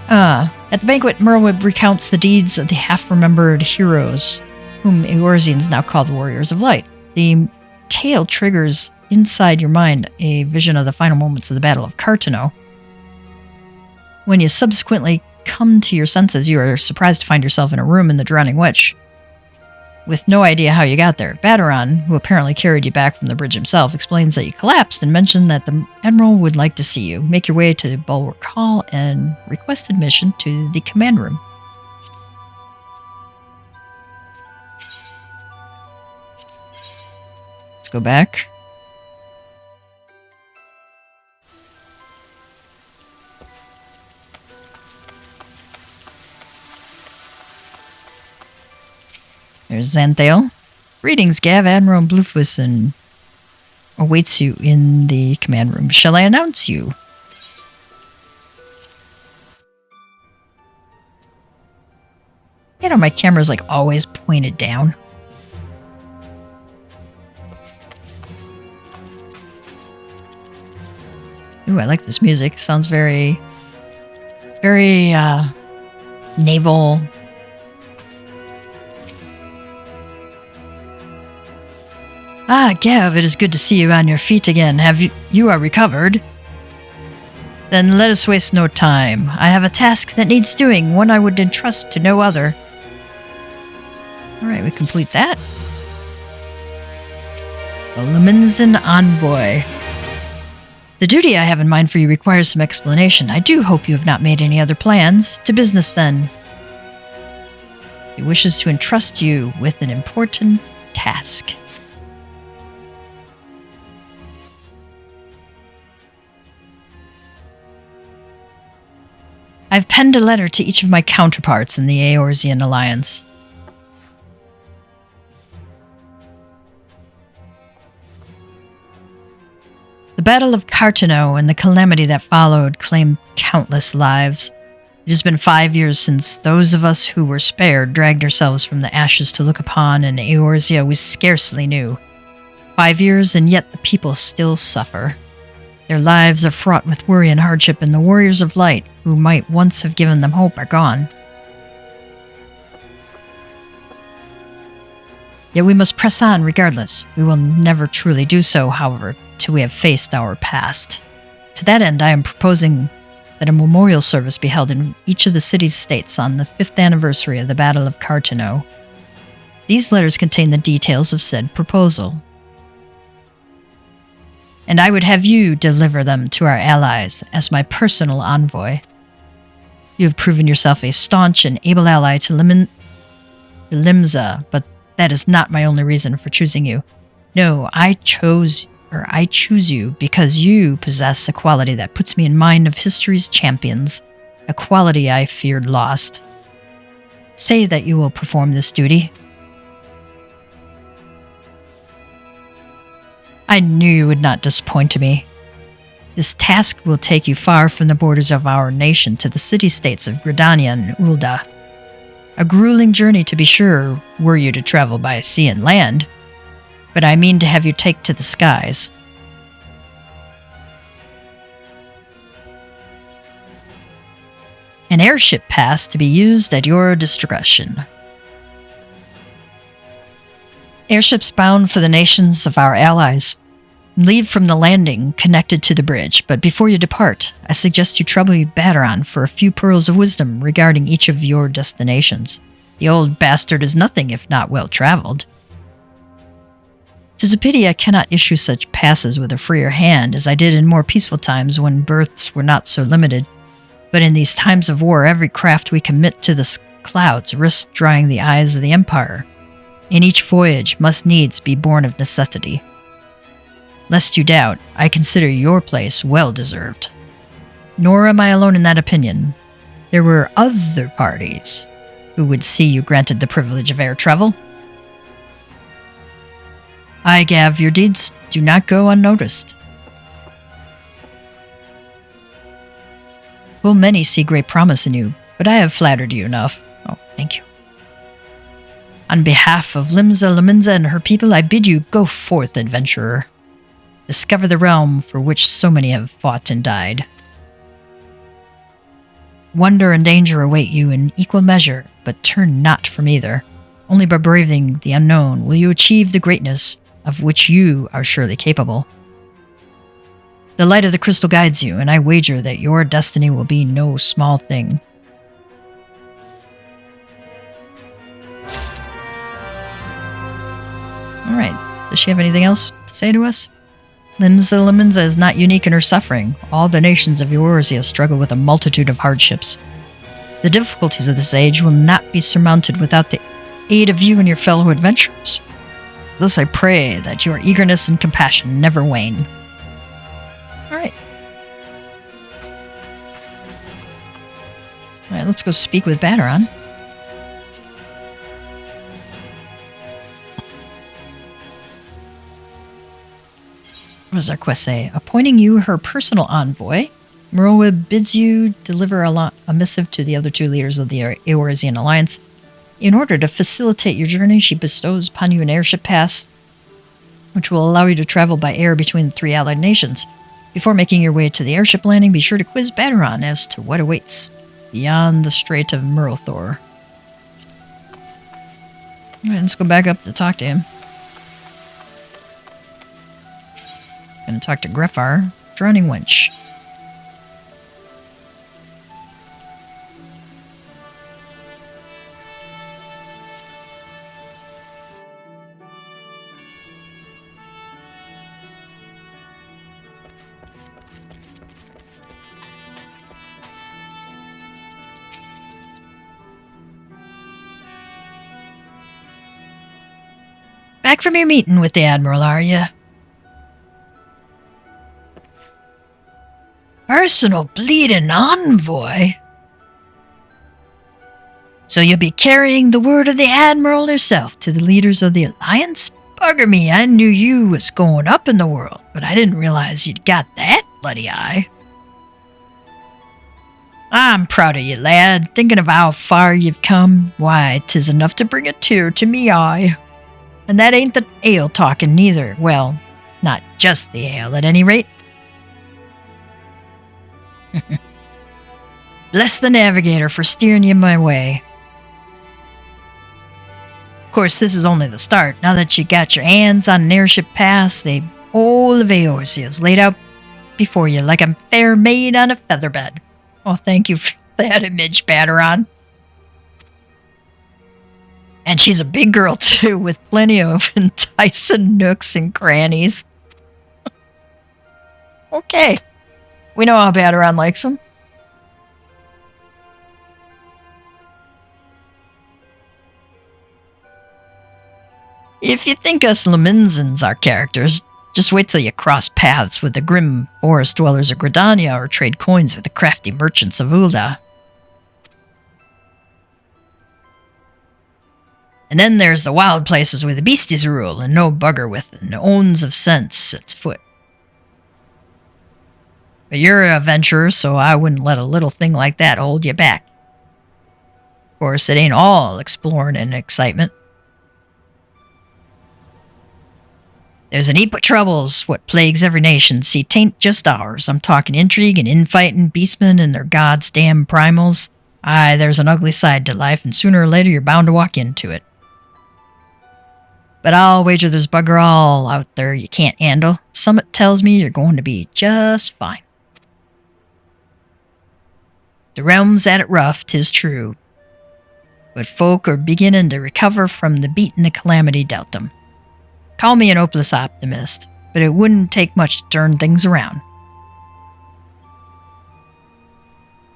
At the banquet, Merlwyb recounts the deeds of the half-remembered heroes, whom Eorzeans now call the Warriors of Light. The tale triggers inside your mind a vision of the final moments of the Battle of Cartano. When you subsequently come to your senses, you are surprised to find yourself in a room in the Drowning Witch, with no idea how you got there. Badaran, who apparently carried you back from the bridge himself, explains that you collapsed and mentioned that the Admiral would like to see you. Make your way to Bulwark Hall and request admission to the command room. Let's go back. There's Xanthael. Greetings, Gav. Admiral Bluefus awaits you in the command room. Shall I announce you? You know, my camera's like always pointed down. Ooh, I like this music. Sounds very, very, naval. Ah, Gav, it is good to see you on your feet again. You are recovered? Then let us waste no time. I have a task that needs doing, one I would entrust to no other. Alright, we complete that. The Lominsan Envoy. The duty I have in mind for you requires some explanation. I do hope you have not made any other plans. To business, then. He wishes to entrust you with an important task. I've penned a letter to each of my counterparts in the Eorzean Alliance. The Battle of Cartano and the calamity that followed claimed countless lives. It has been 5 years since those of us who were spared dragged ourselves from the ashes to look upon an Eorzea we scarcely knew. 5 years, and yet the people still suffer. Their lives are fraught with worry and hardship, and the Warriors of Light, who might once have given them hope, are gone. Yet we must press on regardless. We will never truly do so, however, till we have faced our past. To that end, I am proposing that a memorial service be held in each of the city's states on the 5th anniversary of the Battle of Cartano. These letters contain the details of said proposal, and I would have you deliver them to our allies as my personal envoy. You have proven yourself a staunch and able ally to Limsa, but that is not my only reason for choosing you. No, I choose you because you possess a quality that puts me in mind of history's champions, a quality I feared lost. Say that you will perform this duty. I knew you would not disappoint me. This task will take you far from the borders of our nation to the city-states of Gridania and Ul'dah. A grueling journey, to be sure, were you to travel by sea and land, but I mean to have you take to the skies. An airship pass to be used at your discretion. Airships bound for the nations of our allies. Leave from the landing connected to the bridge, but before you depart, I suggest you trouble Baderon for a few pearls of wisdom regarding each of your destinations. The old bastard is nothing if not well traveled. 'Tis a pity I cannot issue such passes with a freer hand as I did in more peaceful times when berths were not so limited. But in these times of war, every craft we commit to the clouds risks drying the eyes of the Empire, and each voyage must needs be born of necessity. Lest you doubt, I consider your place well deserved. Nor am I alone in that opinion. There were other parties who would see you granted the privilege of air travel. Aye, Gav, your deeds do not go unnoticed. Full many see great promise in you, but I have flattered you enough. Oh, thank you. On behalf of Limsa Lominsa and her people, I bid you go forth, adventurer. Discover the realm for which so many have fought and died. Wonder and danger await you in equal measure, but turn not from either. Only by braving the unknown will you achieve the greatness of which you are surely capable. The light of the crystal guides you, and I wager that your destiny will be no small thing. Alright, does she have anything else to say to us? Limsa Lominsa is not unique in her suffering. All the nations of Eorzea struggle with a multitude of hardships. The difficulties of this age will not be surmounted without the aid of you and your fellow adventurers. Thus I pray that your eagerness and compassion never wane. Alright. Alright, let's go speak with Baderon. What does our quest say? Appointing you her personal envoy, Merlwyb bids you deliver a missive to the other two leaders of the Eorzean Alliance. In order to facilitate your journey, she bestows upon you an airship pass, which will allow you to travel by air between the three allied nations. Before making your way to the airship landing, be sure to quiz Baderon as to what awaits beyond the Strait of Murlthor. Alright, let's go back up to talk to him. Gonna talk to Greffar, Drowning Wench. Back from your meeting with the Admiral, are you? Personal bleeding envoy? So you'll be carrying the word of the Admiral herself to the leaders of the Alliance? Bugger me, I knew you was going up in the world, but I didn't realize you'd got that bloody eye. I'm proud of you, lad. Thinking of how far you've come, why, 'tis enough to bring a tear to me eye. And that ain't the ale talking neither. Well, not just the ale, at any rate. Bless the navigator for steering you my way. Of course, this is only the start. Now that you got your hands on an airship pass, the whole of Eorzea is laid out before you like a fair maid on a featherbed. Oh, thank you for that image, Baderon. And she's a big girl, too, with plenty of enticing nooks and crannies. Okay. We know how Baderon likes them. If you think us Lominsans are characters, just wait till you cross paths with the grim forest dwellers of Gridania or trade coins with the crafty merchants of Ul'dah. And then there's the wild places where the beasties rule and no bugger with an ounce of sense sets foot. But you're an adventurer, so I wouldn't let a little thing like that hold you back. Of course, it ain't all exploring and excitement. There's an heap of troubles what plagues every nation. See, 'tain't just ours. I'm talking intrigue and infighting, beastmen and their gods damn primals. Aye, there's an ugly side to life, and sooner or later you're bound to walk into it. But I'll wager there's bugger all out there you can't handle. Summit tells me you're going to be just fine. The realm's at it rough, 'tis true. But folk are beginning to recover from the beating the calamity dealt them. Call me an hopeless optimist, but it wouldn't take much to turn things around.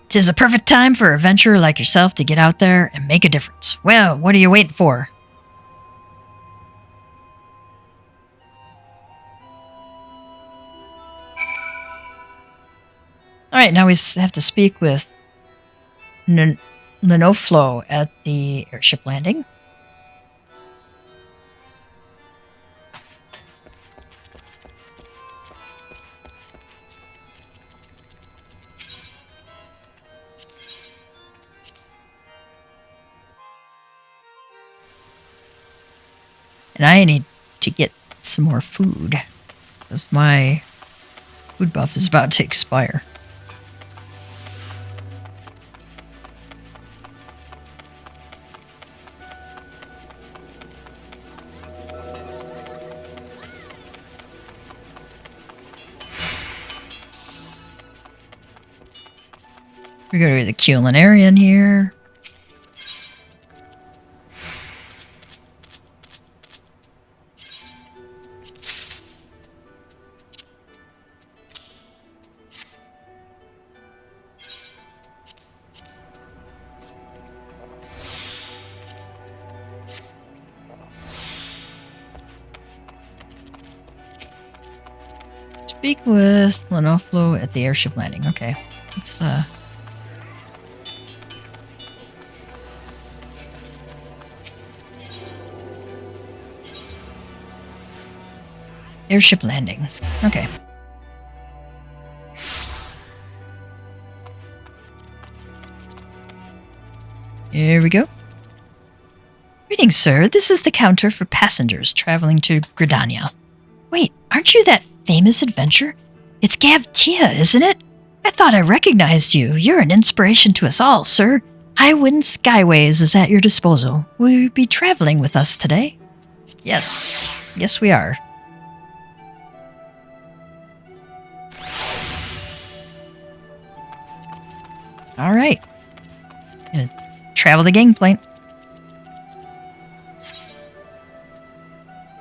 'Tis a perfect time for a adventurer like yourself to get out there and make a difference. Well, what are you waiting for? Alright, now we have to speak with Linoflo at the airship landing. And I need to get some more food, because my food buff is about to expire. We go to the culinarian here. Speak with Linoflo at the airship landing. Okay, let's airship landing. Okay. Here we go. Greetings, sir. This is the counter for passengers traveling to Gridania. Wait, aren't you that famous adventurer? It's Gav Tia, isn't it? I thought I recognized you. You're an inspiration to us all, sir. Highwind Skyways is at your disposal. Will you be traveling with us today? Yes. Yes, we are. All right. Gonna travel the gangplank.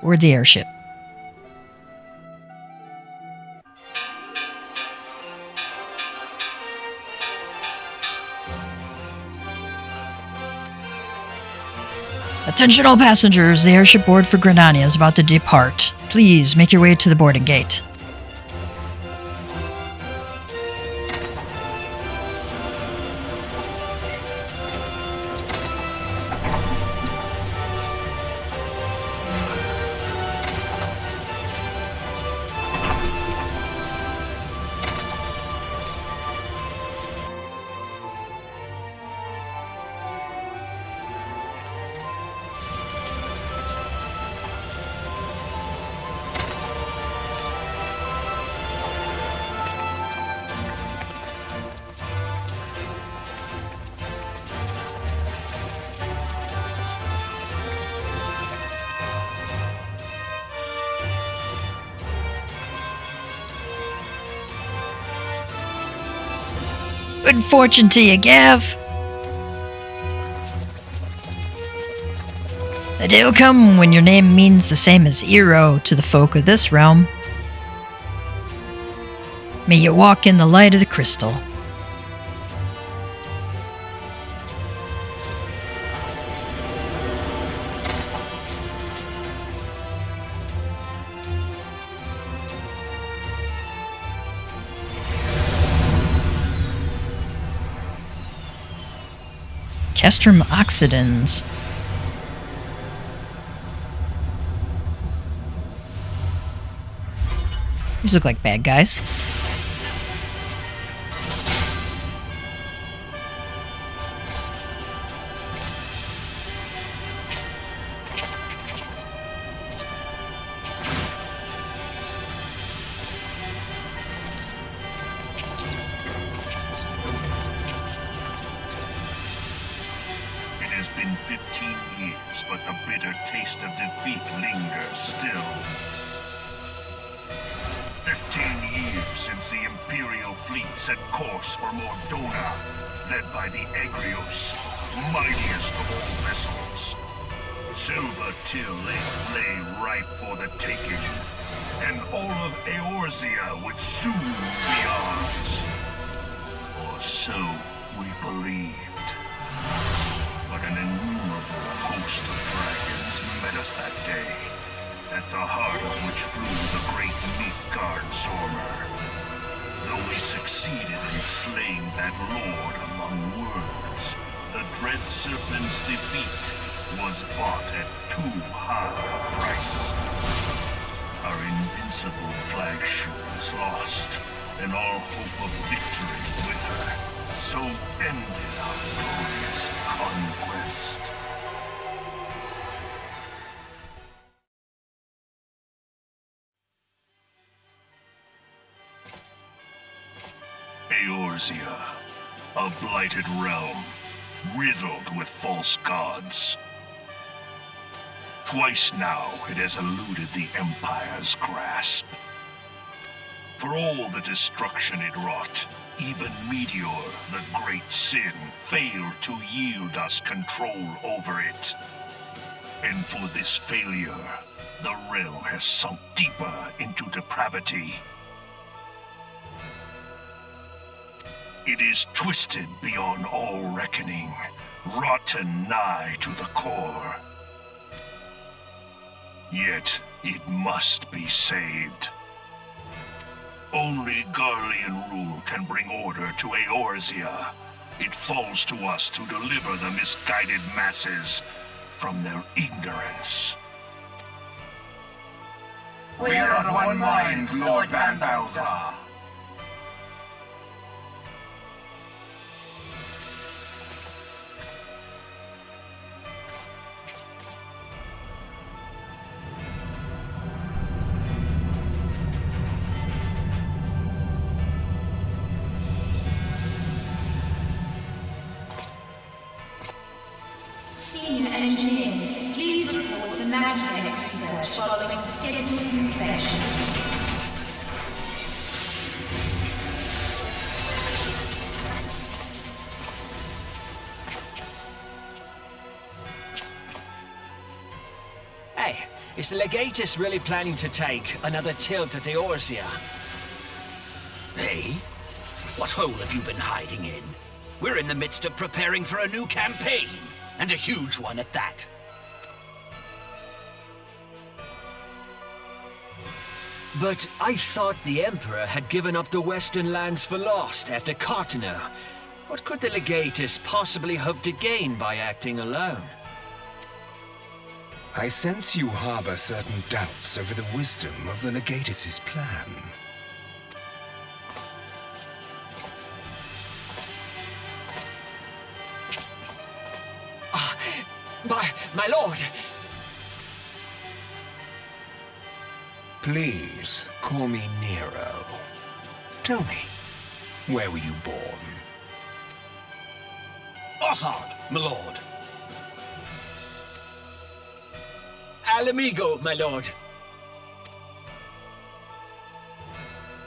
Or the airship. Attention all passengers, the airship board for Gridania is about to depart. Please make your way to the boarding gate. Good fortune to you, Gav. The day will come when your name means the same as Eero to the folk of this realm. May you walk in the light of the crystal. Castrum Oxidans. These look like bad guys. taste of defeat lingers still. 15 years since the Imperial fleet set course for Mordona, led by the Egrios, mightiest of all vessels. Silver Till lay ripe for the taking, and all of Eorzea would soon be ours. Or so we believed. But an innumerable host of dragons met us that day, at the heart of which flew the great Midgard Zormer. Though we succeeded in slaying that lord among worlds, the dread serpent's defeat was bought at too high a price. Our invincible flagship was lost, and all hope of victory with her. So ended our glorious conquest. Eorzea, a blighted realm, riddled with false gods. Twice now it has eluded the Empire's grasp. For all the destruction it wrought, even Meteor, the great sin, failed to yield us control over it. And for this failure, the realm has sunk deeper into depravity. It is twisted beyond all reckoning, rotten nigh to the core. Yet it must be saved. Only Garlean rule can bring order to Eorzea. It falls to us to deliver the misguided masses from their ignorance. We are of one mind, Lord Van Balthar. Senior engineers, please report to Magitech research following scheduled inspection. Hey, is the Legatus really planning to take another tilt at Eorzea? Hey? What hole have you been hiding in? We're in the midst of preparing for a new campaign, and a huge one at that. But I thought the Emperor had given up the Western lands for lost after Cartano. What could the Legatus possibly hope to gain by acting alone? I sense you harbor certain doubts over the wisdom of the Legatus's plan. My lord! Please, call me Nero. Tell me, where were you born? Othard, my lord. Alamigo, my lord.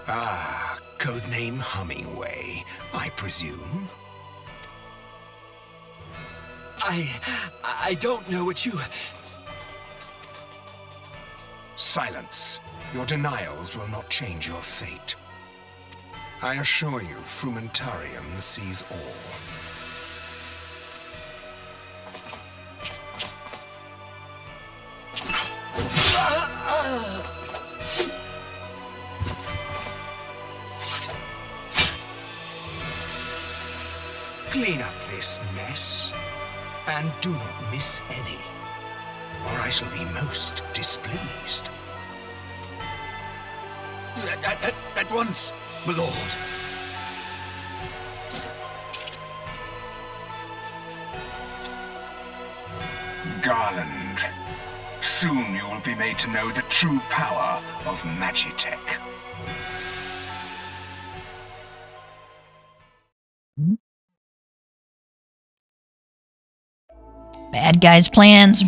Ah, codename Hummingway, I presume? I don't know what you... Silence. Your denials will not change your fate. I assure you, Frumentarium sees all. Clean up this mess. And do not miss any, or I shall be most displeased. At once, my lord. Garland, soon you will be made to know the true power of Magitech. Bad guys' plans.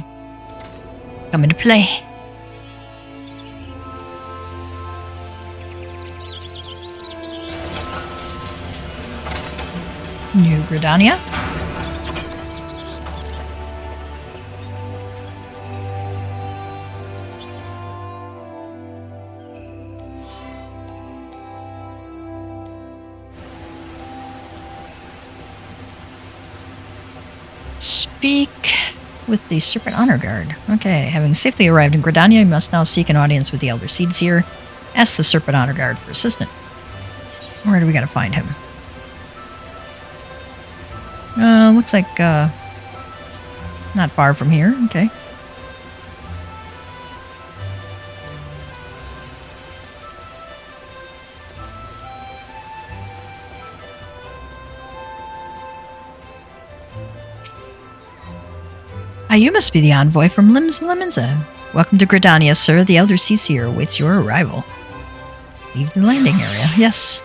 come into play. New Gridania. Speak with the Serpent Honor Guard. Okay, having safely arrived in Gridania, you must now seek an audience with the Elder Seedseer. Ask the Serpent Honor Guard for assistance. Where do we gotta find him? Looks like, not far from here. Okay. You must be the envoy from Limsa Lominsa. Welcome to Gridania, sir. The Elder Seedseer awaits your arrival. Leave the landing area. Yes.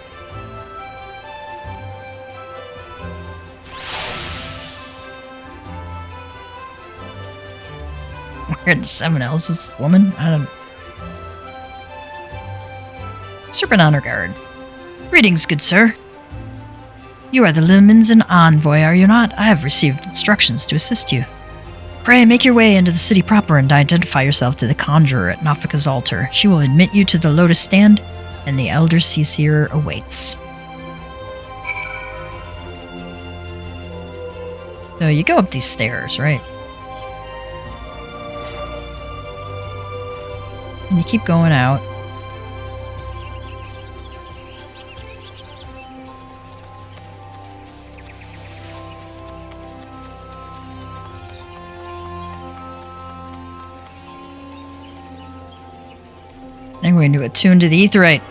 Where in the seven hells is this woman? I don't... Serpent Honor Guard. Greetings, good sir. You are the Lominsan envoy, are you not? I have received instructions to assist you. Pray, make your way into the city proper and identify yourself to the conjurer at Nafika's altar. She will admit you to the Lotus Stand, and the Elder Seedseer awaits. So you go up these stairs, right? And you keep going out. I'm going to attune to the Aetheryte.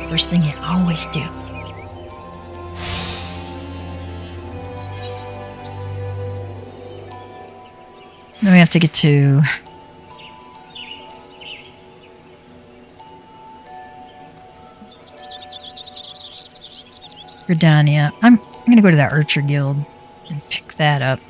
First thing you always do. Now we have to get to... Gridania. I'm going to go to that Archer Guild and pick that up.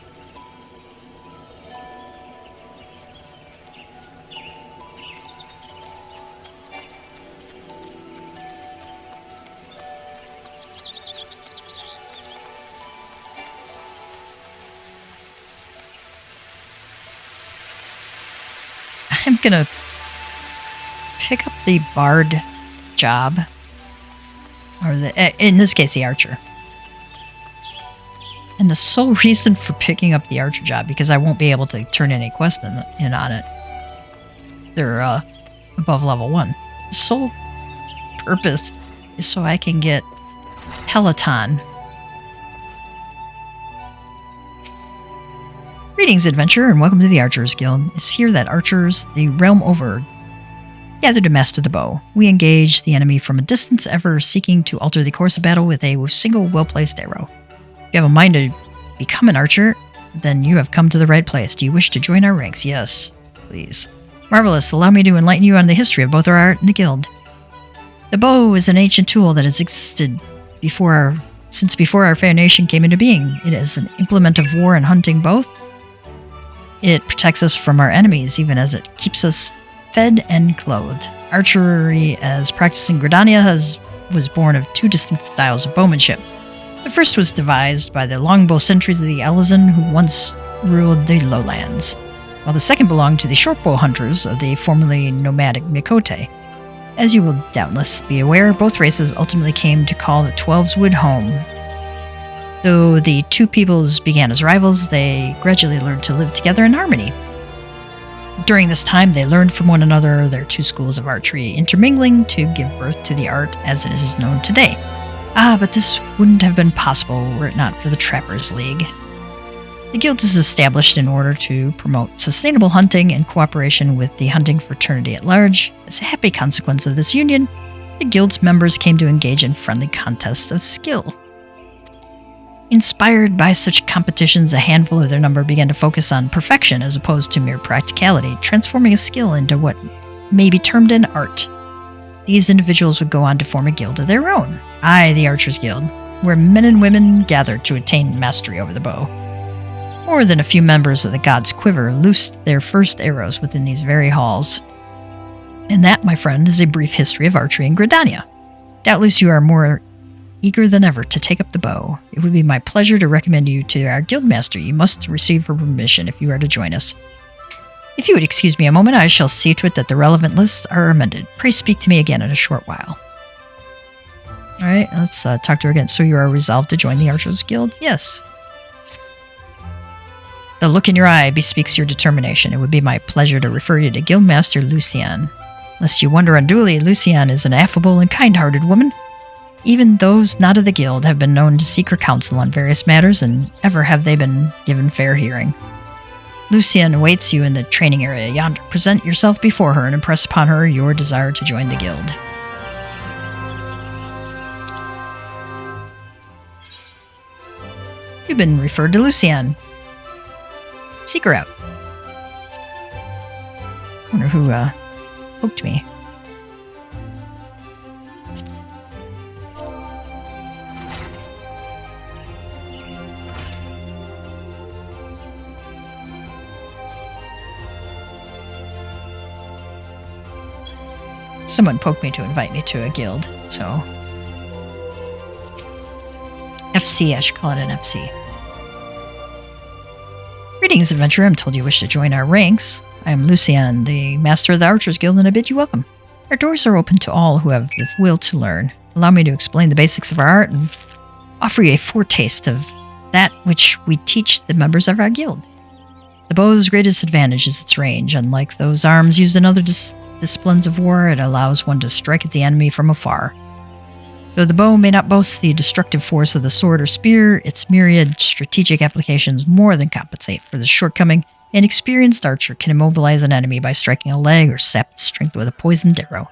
I'm gonna pick up the bard job, or in this case the archer. And the sole reason for picking up the archer job, because I won't be able to turn any quest in on it. They're above level 1. The sole purpose is so I can get Peloton. Greetings, adventurer, and welcome to the Archers Guild. It's here that archers, the realm over, gather to master the bow. We engage the enemy from a distance, ever seeking to alter the course of battle with a single well-placed arrow. If you have a mind to become an archer, then you have come to the right place. Do you wish to join our ranks? Yes, please. Marvelous. Allow me to enlighten you on the history of both our art and the guild. The bow is an ancient tool that has existed since before our fair nation came into being. It is an implement of war and hunting both. It protects us from our enemies, even as it keeps us fed and clothed. Archery, as practiced in Gridania, was born of two distinct styles of bowmanship. The first was devised by the longbow sentries of the Elizan, who once ruled the lowlands, while the second belonged to the shortbow hunters of the formerly nomadic Mikote. As you will doubtless be aware, both races ultimately came to call the Twelves Wood home. Though the two peoples began as rivals, they gradually learned to live together in harmony. During this time, they learned from one another, their two schools of archery intermingling to give birth to the art as it is known today. But this wouldn't have been possible were it not for the Trappers League. The guild is established in order to promote sustainable hunting in cooperation with the hunting fraternity at large. As a happy consequence of this union, the guild's members came to engage in friendly contests of skill. Inspired by such competitions, a handful of their number began to focus on perfection as opposed to mere practicality, transforming a skill into what may be termed an art. These individuals would go on to form a guild of their own, the Archers Guild, where men and women gathered to attain mastery over the bow. More than a few members of the God's Quiver loosed their first arrows within these very halls. And that, my friend, is a brief history of archery in Gridania. Doubtless you are more eager than ever to take up the bow. It would be my pleasure to recommend you to our guildmaster. You must receive her permission if you are to join us. If you would excuse me a moment, I shall see to it that the relevant lists are amended. Pray speak to me again in a short while. Alright, let's talk to her again. So you are resolved to join the Archers Guild? Yes. The look in your eye bespeaks your determination. It would be my pleasure to refer you to Guildmaster Lucienne. Lest you wonder unduly, Lucienne is an affable and kind-hearted woman. Even those not of the guild have been known to seek her counsel on various matters, and ever have they been given fair hearing. Lucienne awaits you in the training area yonder. Present yourself before her and impress upon her your desire to join the guild. You've been referred to Lucienne. Seek her out. Wonder who, poked me. Someone poked me to invite me to a guild, so... FC, I should call it an FC. Greetings, adventurer. I'm told you wish to join our ranks. I am Lucienne, the master of the Archers Guild, and I bid you welcome. Our doors are open to all who have the will to learn. Allow me to explain the basics of our art and offer you a foretaste of that which we teach the members of our guild. The bow's greatest advantage is its range. Unlike those arms used in other disciplines of war, it allows one to strike at the enemy from afar. Though the bow may not boast the destructive force of the sword or spear, its myriad strategic applications more than compensate for this shortcoming. An experienced archer can immobilize an enemy by striking a leg or sap its strength with a poisoned arrow.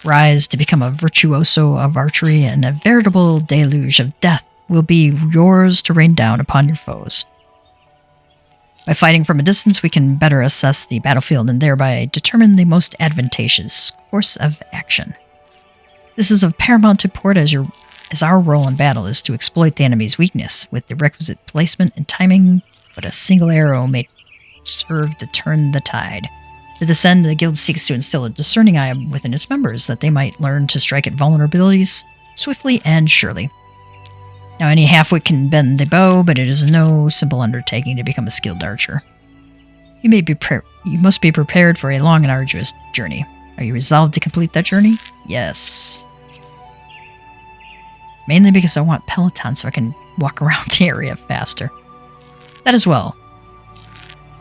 Rise to become a virtuoso of archery, and a veritable deluge of death will be yours to rain down upon your foes. By fighting from a distance, we can better assess the battlefield and thereby determine the most advantageous course of action. This is of paramount import as our role in battle is to exploit the enemy's weakness with the requisite placement and timing, but a single arrow may serve to turn the tide. To this end, the guild seeks to instill a discerning eye within its members that they might learn to strike at vulnerabilities swiftly and surely. Now, any half-wit can bend the bow, but it is no simple undertaking to become a skilled archer. You must be prepared for a long and arduous journey. Are you resolved to complete that journey? Yes. Mainly because I want Peloton so I can walk around the area faster. That as well.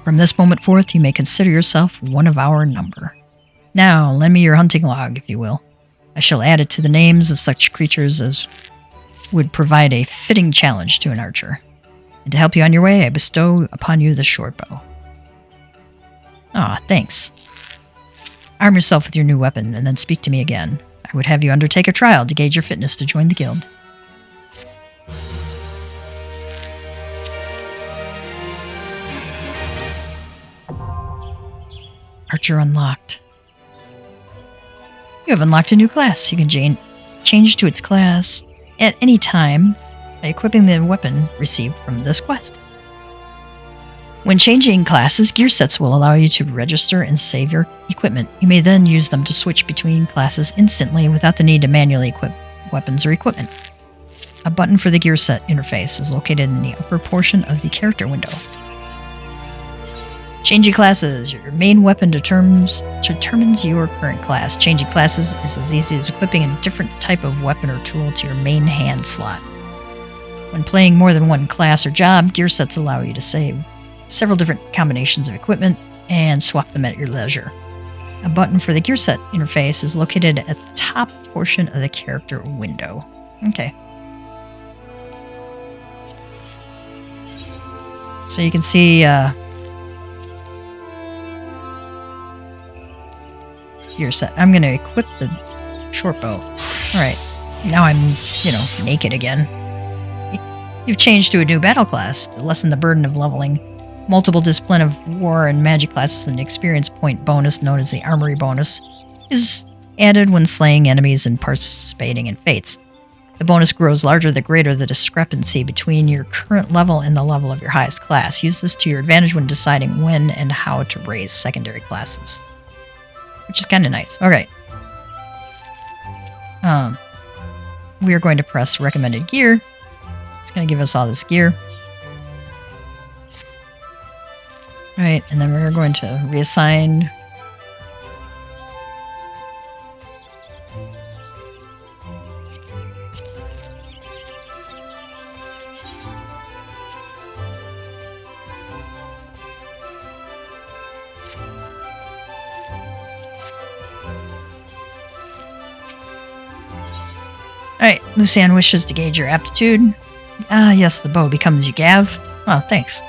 From this moment forth, you may consider yourself one of our number. Now, lend me your hunting log, if you will. I shall add it to the names of such creatures as would provide a fitting challenge to an archer. And to help you on your way, I bestow upon you the short bow. Ah, thanks. Arm yourself with your new weapon, and then speak to me again. I would have you undertake a trial to gauge your fitness to join the guild. Archer unlocked. You have unlocked a new class. You can change to its class at any time by equipping the weapon received from this quest. When changing classes, gear sets will allow you to register and save your equipment. You may then use them to switch between classes instantly without the need to manually equip weapons or equipment. A button for the gear set interface is located in the upper portion of the character window. Changing classes. Your main weapon determines your current class. Changing classes is as easy as equipping a different type of weapon or tool to your main hand slot. When playing more than one class or job, gear sets allow you to save several different combinations of equipment and swap them at your leisure. A button for the gear set interface is located at the top portion of the character window. Okay. So you can see gear set. I'm going to equip the short bow. Alright. Now I'm, naked again. You've changed to a new battle class to lessen the burden of leveling. Multiple discipline of war and magic classes and experience point bonus known as the armory bonus is added when slaying enemies and participating in fates. The bonus grows larger the greater the discrepancy between your current level and the level of your highest class. Use this to your advantage when deciding when and how to raise secondary classes. Which is kind of nice. Alright. We are going to press recommended gear. It's going to give us all this gear. Alright, and then we're going to reassign. Alright, Lucian wishes to gauge your aptitude. Ah, yes, the bow becomes you, Gav. Oh, thanks.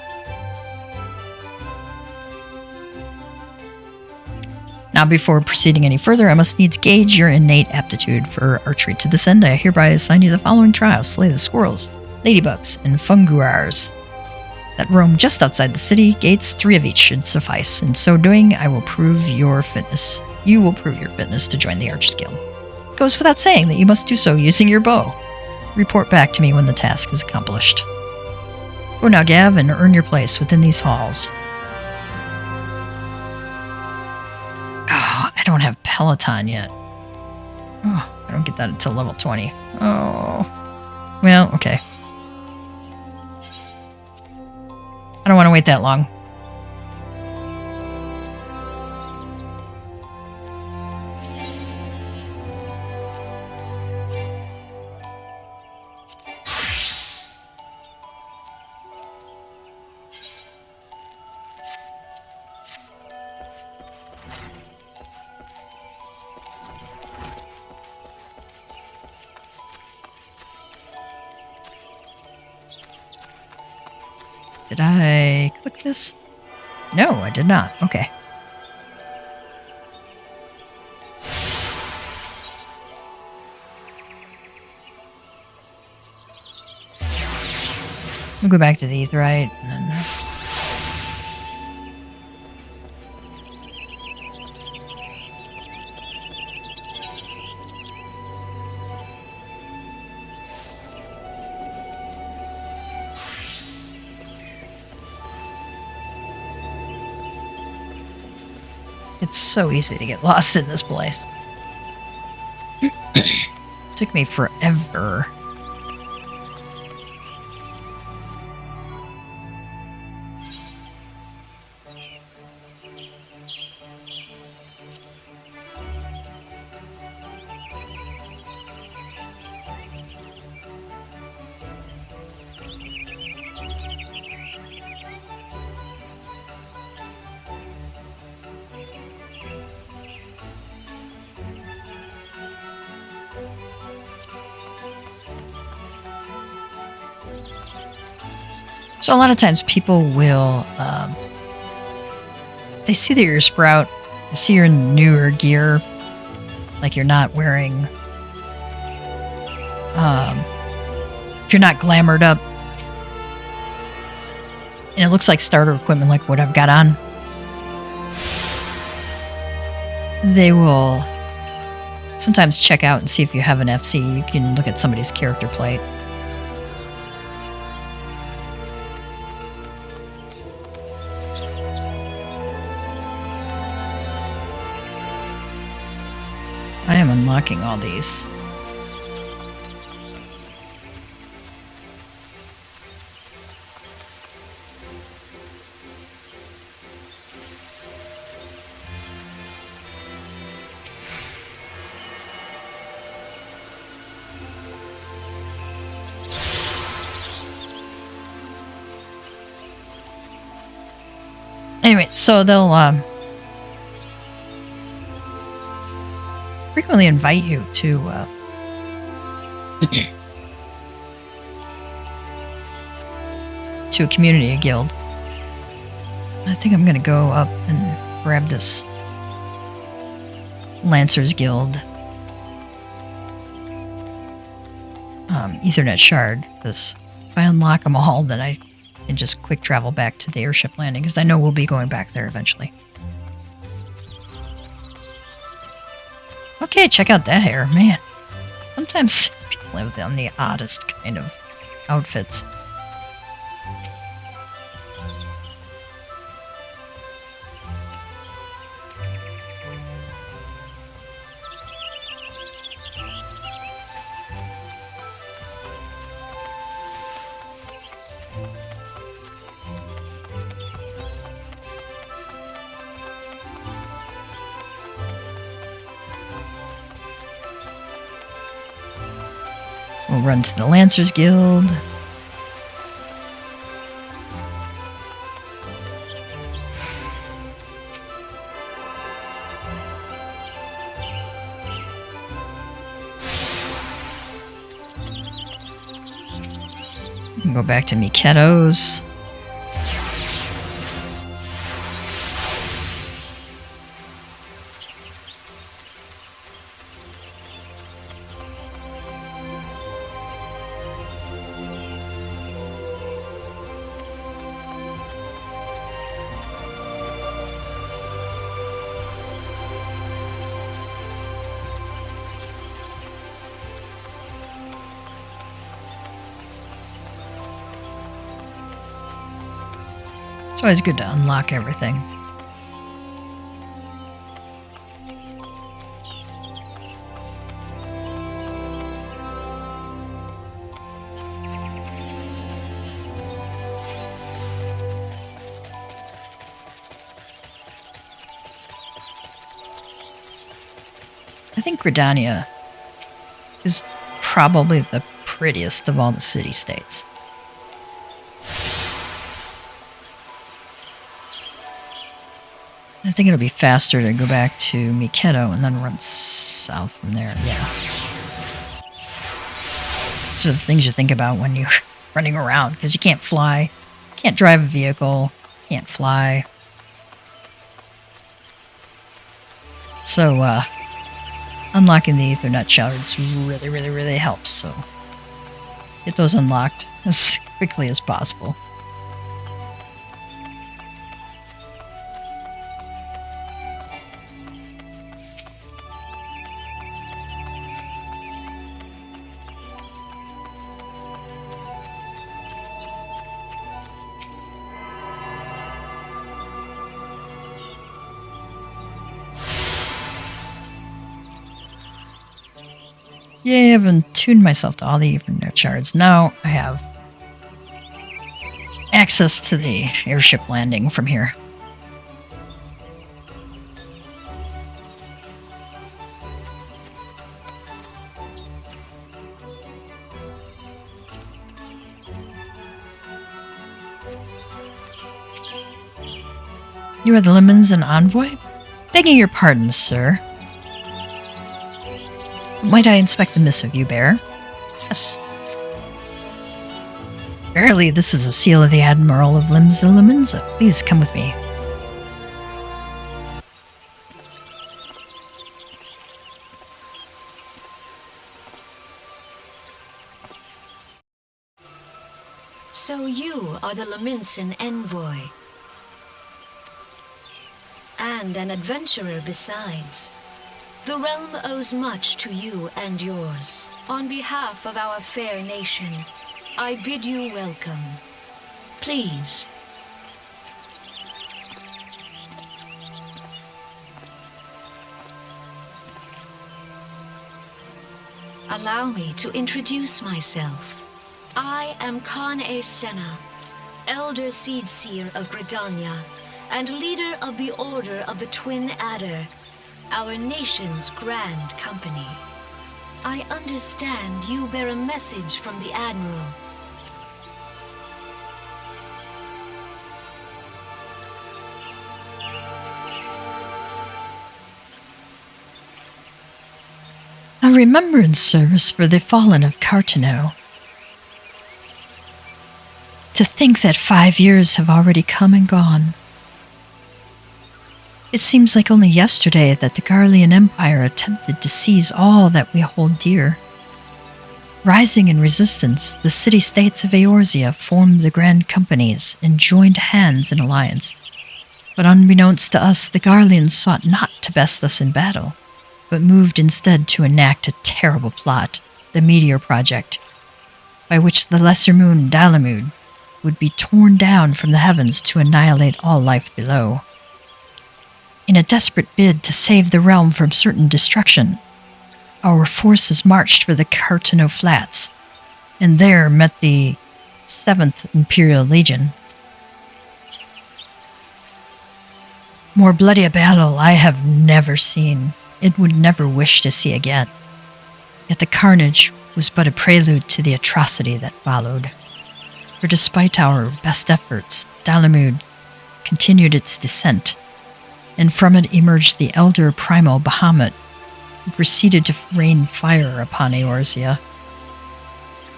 Now, before proceeding any further, I must needs gauge your innate aptitude for archery. To this end, I hereby assign you the following trials: slay the squirrels, ladybugs, and funguars that roam just outside the city gates. 3 of each should suffice. In so doing, I will prove your fitness. You will prove your fitness to join the Archers Guild. It goes without saying that you must do so using your bow. Report back to me when the task is accomplished. Go now, Gav, and earn your place within these halls. Oh, I don't have Peloton yet. Oh, I don't get that until level 20. Oh. Well, okay. I don't want to wait that long. Did I click this? No, I did not. Okay. We'll go back to the Aetheryte and then... It's so easy to get lost in this place. Took me forever. So a lot of times people will, they see that you're a sprout, they see you're in newer gear, like you're not wearing, if you're not glamored up, and it looks like starter equipment like what I've got on, they will sometimes check out and see if you have an FC. You can look at somebody's character plate. I am unlocking all these. Anyway, so they'll frequently invite you to to a community guild. I think I'm going to go up and grab this Lancers Guild Ethernet shard, because if I unlock them all, then I can just quick travel back to the airship landing, because I know we'll be going back there eventually. Okay, check out that hair. Man, sometimes live on the oddest kind of outfits. We'll run to the Lancers Guild. Go back to Miketo's. It's always good to unlock everything. I think Gridania is probably the prettiest of all the city-states. I think it'll be faster to go back to Miketo and then run south from there. Yeah. So the things you think about when you're running around, because you can't fly, can't drive a vehicle, can't fly. So, unlocking the Ethernet shards really helps. So, get those unlocked as quickly as possible. Yay, I haven't tuned myself to all the Ethernet shards. Now I have access to the airship landing from here. You are the Limsa envoy? Begging your pardon, sir. Might I inspect the missive you bear? Yes. Verily, this is a seal of the Admiral of Limsa Lominsa. Please come with me. So you are the Lominsan envoy. And an adventurer besides. The realm owes much to you and yours. On behalf of our fair nation, I bid you welcome. Please. Allow me to introduce myself. I am Khan-e Senna, Elder Seed Seer of Gridania, and leader of the Order of the Twin Adder, our nation's grand company. I understand you bear a message from the Admiral. A remembrance service for the fallen of Cartano. To think that 5 years have already come and gone. It seems like only yesterday that the Garlean Empire attempted to seize all that we hold dear. Rising in resistance, the city-states of Eorzea formed the Grand Companies and joined hands in alliance. But unbeknownst to us, the Garleans sought not to best us in battle, but moved instead to enact a terrible plot the meteor project, by which the lesser moon Dalamud would be torn down from the heavens to annihilate all life below. In a desperate bid to save the realm from certain destruction, our forces marched for the Cartano Flats, and there met the 7th Imperial Legion. More bloody a battle I have never seen, and would never wish to see again. Yet the carnage was but a prelude to the atrocity that followed. For despite our best efforts, Dalamud continued its descent, and from it emerged the elder primal Bahamut, who proceeded to rain fire upon Eorzea.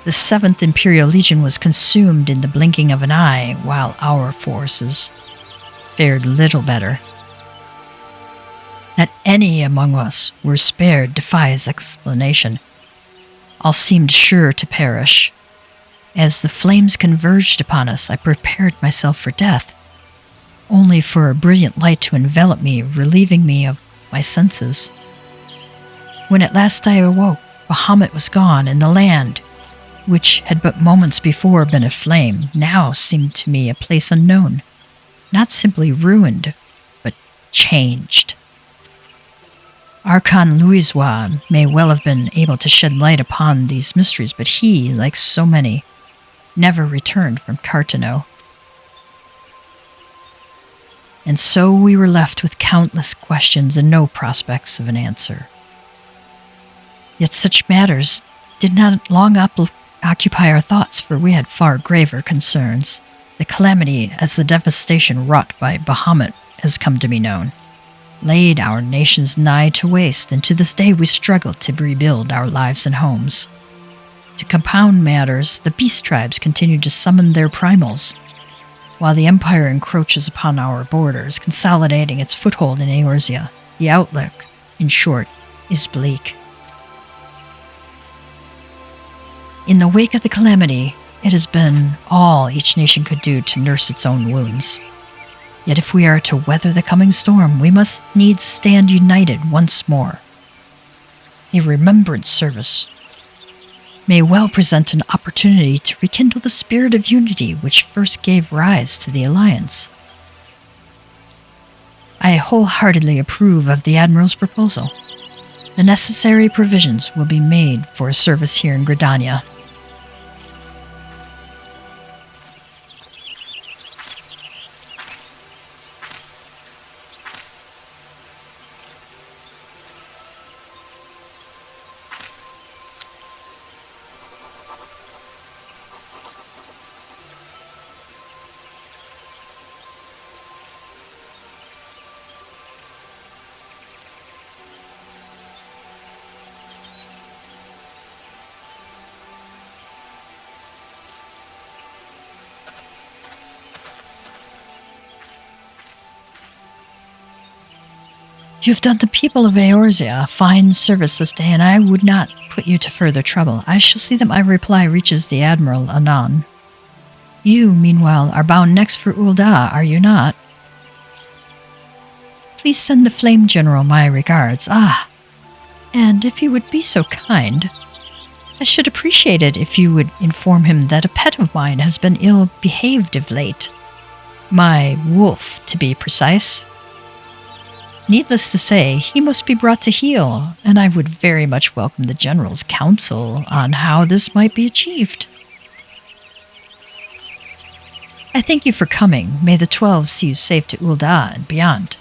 The 7th Imperial Legion was consumed in the blinking of an eye, while our forces fared little better. That any among us were spared defies explanation. All seemed sure to perish. As the flames converged upon us, I prepared myself for death, only for a brilliant light to envelop me, relieving me of my senses. When at last I awoke, Bahamut was gone, and the land, which had but moments before been aflame, now seemed to me a place unknown, not simply ruined, but changed. Archon Louisoix may well have been able to shed light upon these mysteries, but he, like so many, never returned from Cartano. And so we were left with countless questions and no prospects of an answer. Yet such matters did not long occupy our thoughts, for we had far graver concerns. The calamity, as the devastation wrought by Bahamut has come to be known, laid our nations nigh to waste, and to this day we struggle to rebuild our lives and homes. To compound matters, the beast tribes continue to summon their primals, while the Empire encroaches upon our borders, consolidating its foothold in Eorzea. The outlook, in short, is bleak. In the wake of the calamity, it has been all each nation could do to nurse its own wounds. Yet if we are to weather the coming storm, we must needs stand united once more. A remembrance service may well present an opportunity to rekindle the spirit of unity which first gave rise to the Alliance. I wholeheartedly approve of the Admiral's proposal. The necessary provisions will be made for a service here in Gridania. You've done the people of Eorzea a fine service this day, and I would not put you to further trouble. I shall see that my reply reaches the Admiral anon. You, meanwhile, are bound next for Ul'dah, are you not? Please send the Flame General my regards. Ah, and if you would be so kind, I should appreciate it if you would inform him that a pet of mine has been ill-behaved of late. My wolf, to be precise. Needless to say, he must be brought to heel, and I would very much welcome the General's counsel on how this might be achieved. I thank you for coming. May the 12 see you safe to Ul'dah and beyond.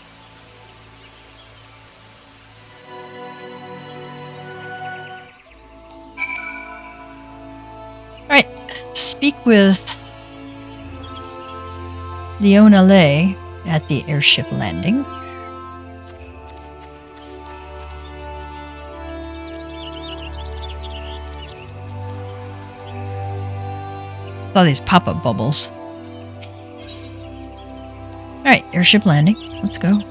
Alright, speak with Leona Lay at the airship landing. All these pop-up bubbles. Alright, airship landing. Let's go.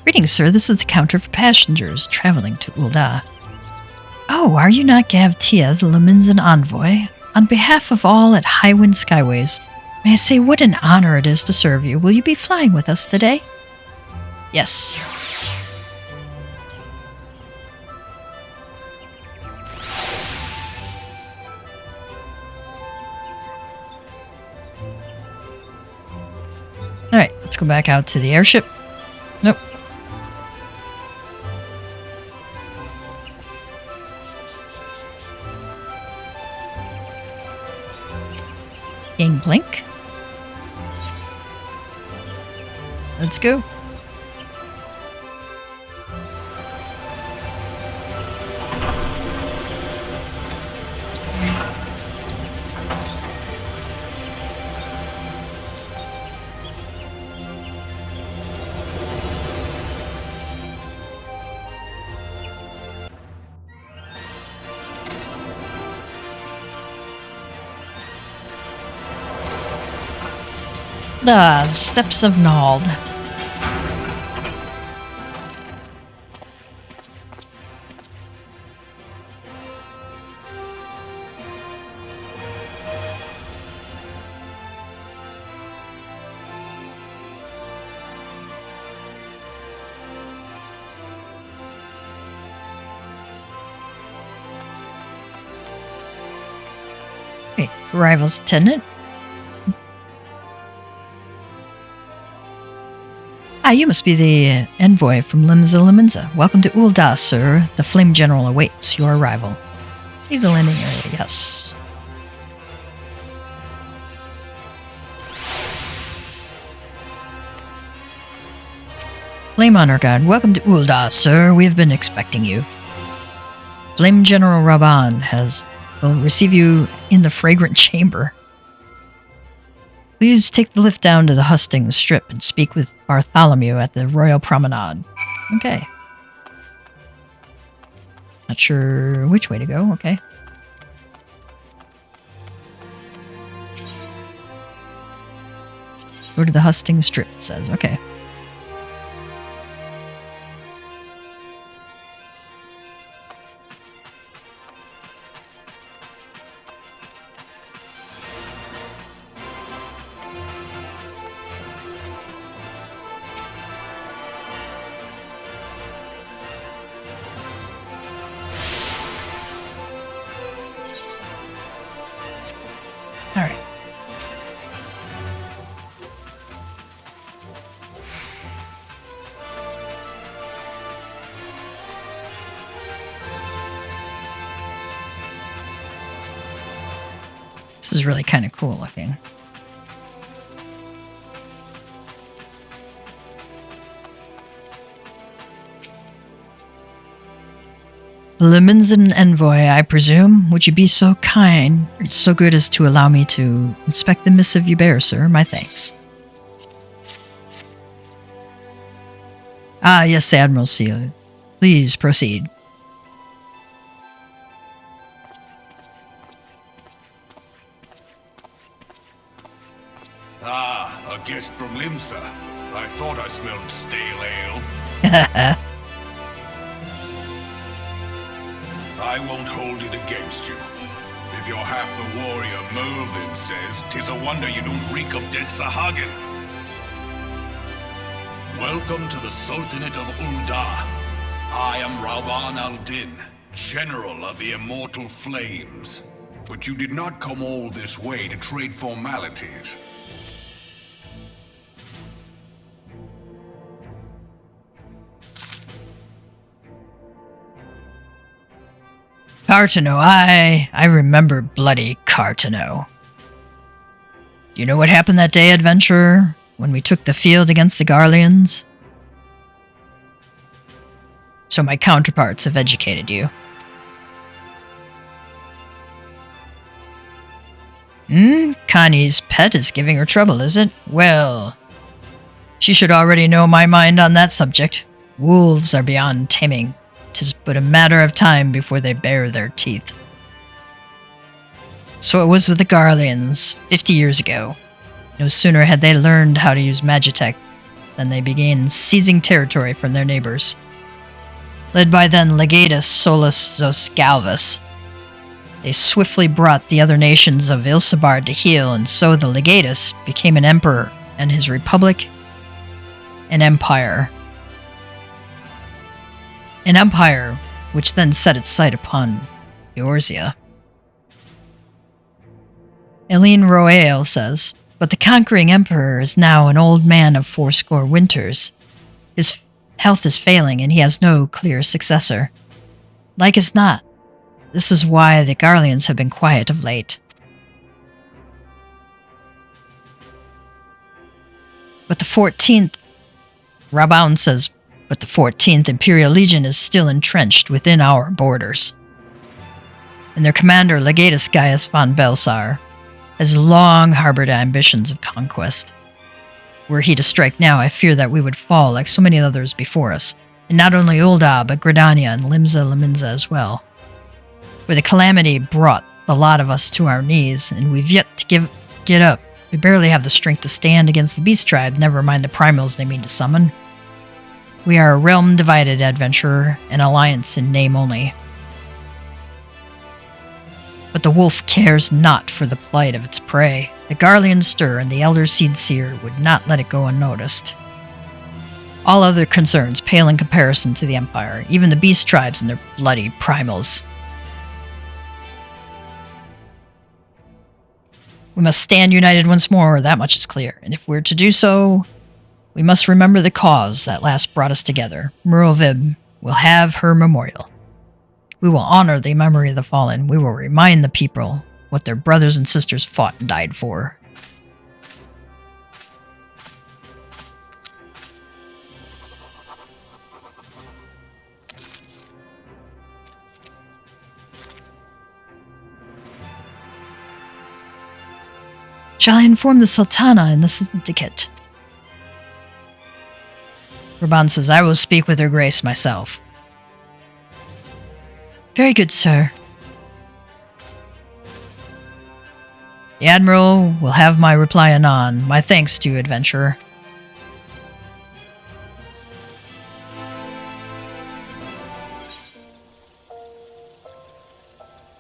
Greetings, sir. This is the counter for passengers traveling to Ul'dah. Oh, are you not Gav Tia, the Lominsan envoy? On behalf of all at Highwind Skyways, May I say what an honor it is to serve you. Will you be flying with us today? Yes. Alright, let's go back out to the airship. Nope. Gang Blink. Let's go. The Steps of Nald. Wait, Arrival's attendant. Ah, you must be the envoy from Limsa Lominsa. Welcome to Ul'dah, sir. The Flame General awaits your arrival. Leave the landing area, yes. Flame Honor God, welcome to Ul'dah, sir. We have been expecting you. Flame General Raban will receive you in the Fragrant Chamber. Please take the lift down to the Hustings Strip and speak with Bartholomew at the Royal Promenade. Okay. Not sure which way to go. Okay. Go to the Hustings Strip, it says. Okay. Alright. This is really kind of cool looking. Liminsan envoy, I presume. Would you be so kind, or so good as to allow me to inspect the missive you bear, sir? My thanks. Ah, yes, Admiral Seal. Please proceed. Ah, a guest from Limsa. I thought I smelled stale ale. I won't hold it against you. If you're half the warrior Merlin says, 'tis a wonder you don't reek of dead Sahagin. Welcome to the Sultanate of Ul'dah. I am Rawan al-Din, General of the Immortal Flames. But you did not come all this way to trade formalities. Cartano, I remember bloody Cartano. Do you know what happened that day, adventurer, when we took the field against the Garleans? So my counterparts have educated you. Connie's pet is giving her trouble, is it? Well, she should already know my mind on that subject. Wolves are beyond taming. 'Tis but a matter of time before they bare their teeth. So it was with the Garleans 50 years ago. No sooner had they learned how to use Magitech than they began seizing territory from their neighbors. Led by then Legatus Solus Zoscalvus, They swiftly brought the other nations of Ilsabard to heel, and so the legatus became an emperor, and his republic an empire. An empire which then set its sight upon Eorzea. Eileen Royale says, "But the conquering emperor is now an old man of 80 winters. His health is failing, and he has no clear successor. Like as not, this is why the Garleans have been quiet of late. But the 14th," Rabaun says, "but the 14th Imperial Legion is still entrenched within our borders. And their commander, Legatus Gaius von Belsar, has long harbored ambitions of conquest. Were he to strike now, I fear that we would fall like so many others before us, and not only Ul'dah, but Gridania and Limsa Lominsa as well. For the calamity brought the lot of us to our knees, and we've yet to get up. We barely have the strength to stand against the beast tribe, never mind the primals they mean to summon. We are a realm divided, adventurer, an alliance in name only. But the wolf cares not for the plight of its prey. The Garlean stir, and the Elder Seedseer would not let it go unnoticed. All other concerns pale in comparison to the Empire, even the beast tribes and their bloody primals. We must stand united once more, that much is clear, and if we're to do so, we must remember the cause that last brought us together. Murovib will have her memorial. We will honor the memory of the fallen. We will remind the people what their brothers and sisters fought and died for." "Shall I inform the Sultana and the Syndicate?" Raban says, "I will speak with her grace myself." "Very good, sir." "The Admiral will have my reply anon. My thanks to you, adventurer."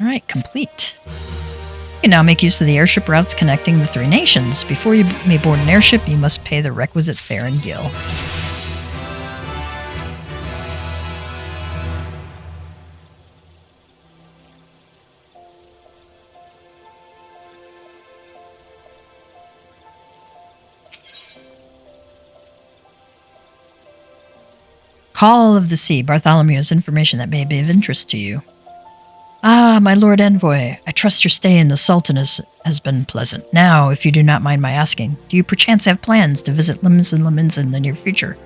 Alright, complete. You can now make use of the airship routes connecting the 3 nations. Before you may board an airship, you must pay the requisite fare and gil. Call of the Sea. Bartholomew has information that may be of interest to you. "Ah, my Lord Envoy, I trust your stay in the Sultanate has been pleasant. Now, if you do not mind my asking, do you perchance have plans to visit Limsa Lominsa in the near future?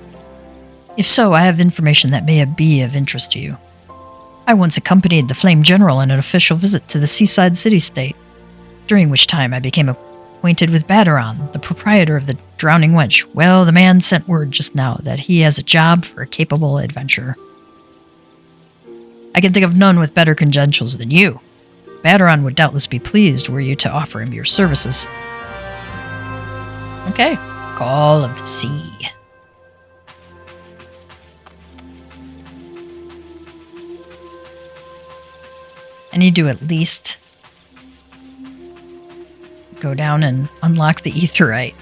If so, I have information that may be of interest to you. I once accompanied the Flame General on an official visit to the seaside city-state, during which time I became acquainted with Baderon, the proprietor of the Drowning Wench. Well, the man sent word just now that he has a job for a capable adventurer. I can think of none with better credentials than you. Baderon would doubtless be pleased were you to offer him your services." Okay. Call of the Sea. I need to at least go down and unlock the Aetheryte.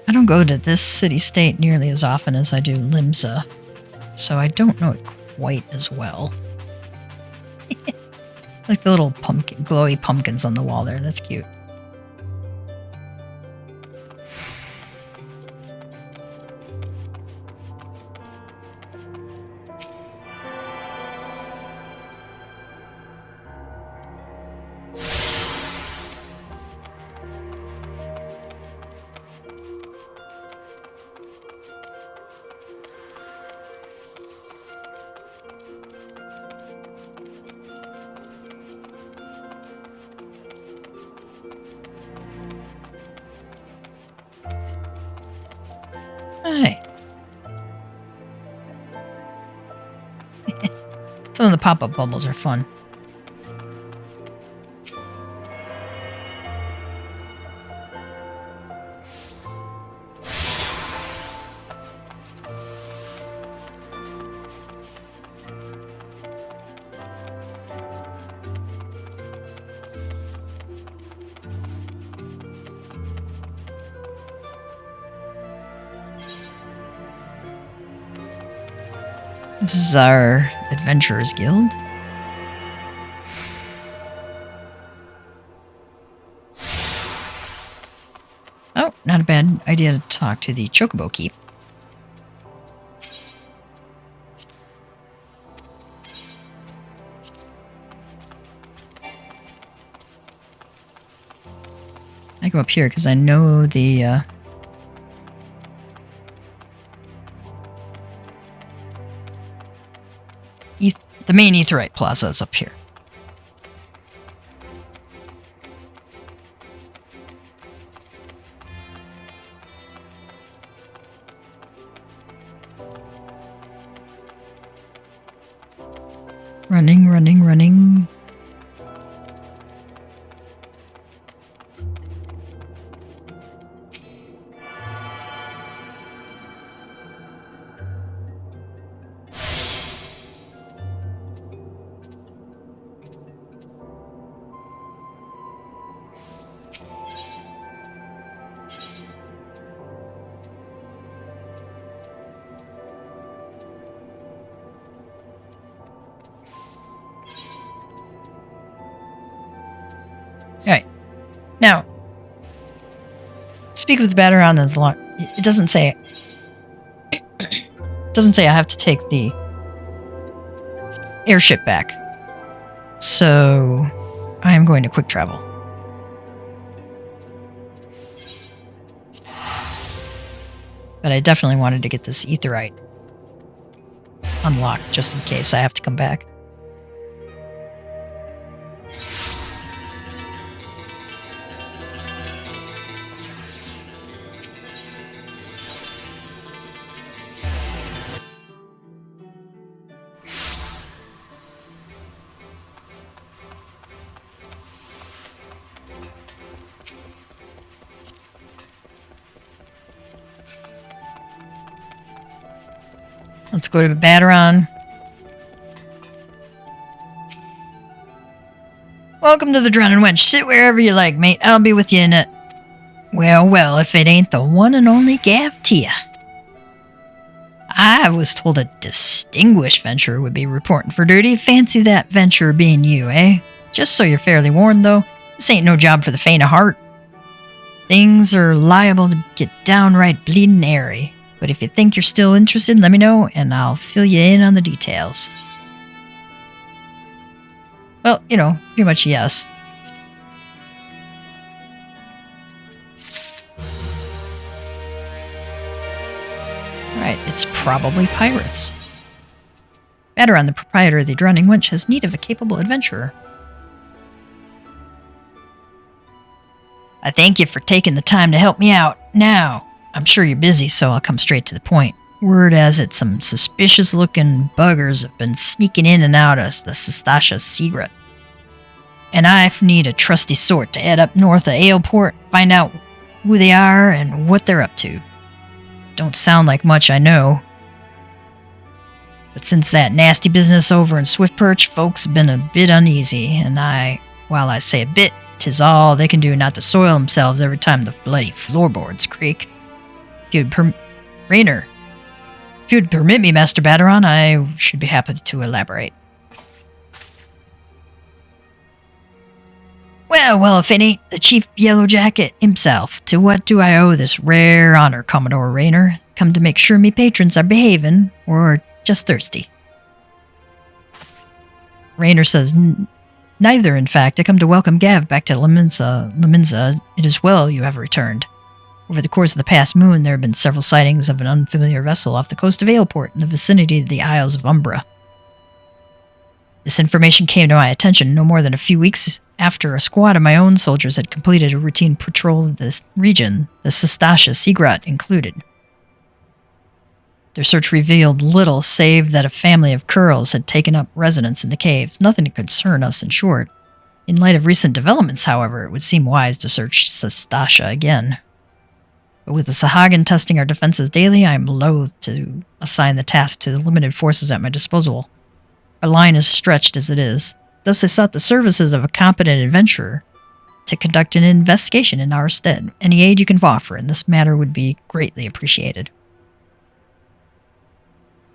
I don't go to this city-state nearly as often as I do Limsa, so I don't know it quite as well. Like the little glowy pumpkins on the wall there, that's cute. Alright. Some of the pop-up bubbles are fun. This is our Adventurers Guild. Oh, not a bad idea to talk to the Chocobo Keep. I go up here because I know the main Aetheryte Plaza is up here. Running, running, running. Now, speak with the Battleron. There's a lot. It doesn't say. It doesn't say I have to take the airship back. So, I am going to quick travel. But I definitely wanted to get this Aetheryte unlocked just in case I have to come back. Let's go to Battleron. Welcome to the Drowning Wench. Sit wherever you like, mate. I'll be with you in a... Well, well, if it ain't the one and only Gav Tia. I was told a distinguished venturer would be reporting for duty. Fancy that venturer being you, eh? Just so you're fairly warned, though, this ain't no job for the faint of heart. Things are liable to get downright bleeding airy. But if you think you're still interested, let me know, and I'll fill you in on the details. Well, you know, pretty much yes. Alright, it's probably pirates. Battleron, the proprietor of the Drowning Wench, has need of a capable adventurer. I thank you for taking the time to help me out. Now, I'm sure you're busy, so I'll come straight to the point. Word has it some suspicious-looking buggers have been sneaking in and out of the Sestasha Secret. And I need a trusty sort to head up north of Aleport, find out who they are and what they're up to. Don't sound like much, I know. But since that nasty business over in Swiftperch, folks have been a bit uneasy, and while I say a bit, 'tis all they can do not to soil themselves every time the bloody floorboards creak. Rainer, if you'd permit me, Master Battleron, I should be happy to elaborate. Well, if it ain't the Chief Yellow Jacket himself, to what do I owe this rare honor, Commodore Rainer? Come to make sure me patrons are behaving, or just thirsty? Rainer says, neither, in fact. I come to welcome Gav back to Lominsa. It is well you have returned. Over the course of the past moon, there have been several sightings of an unfamiliar vessel off the coast of Aleport in the vicinity of the Isles of Umbra. This information came to my attention no more than a few weeks after a squad of my own soldiers had completed a routine patrol of this region, the Sestasha Secret included. Their search revealed little save that a family of Kurls had taken up residence in the caves. Nothing to concern us, in short. In light of recent developments, however, it would seem wise to search Sestasha again. But with the Sahagin testing our defenses daily, I am loath to assign the task to the limited forces at my disposal. Our line is stretched as it is. Thus I sought the services of a competent adventurer to conduct an investigation in our stead. Any aid you can offer in this matter would be greatly appreciated.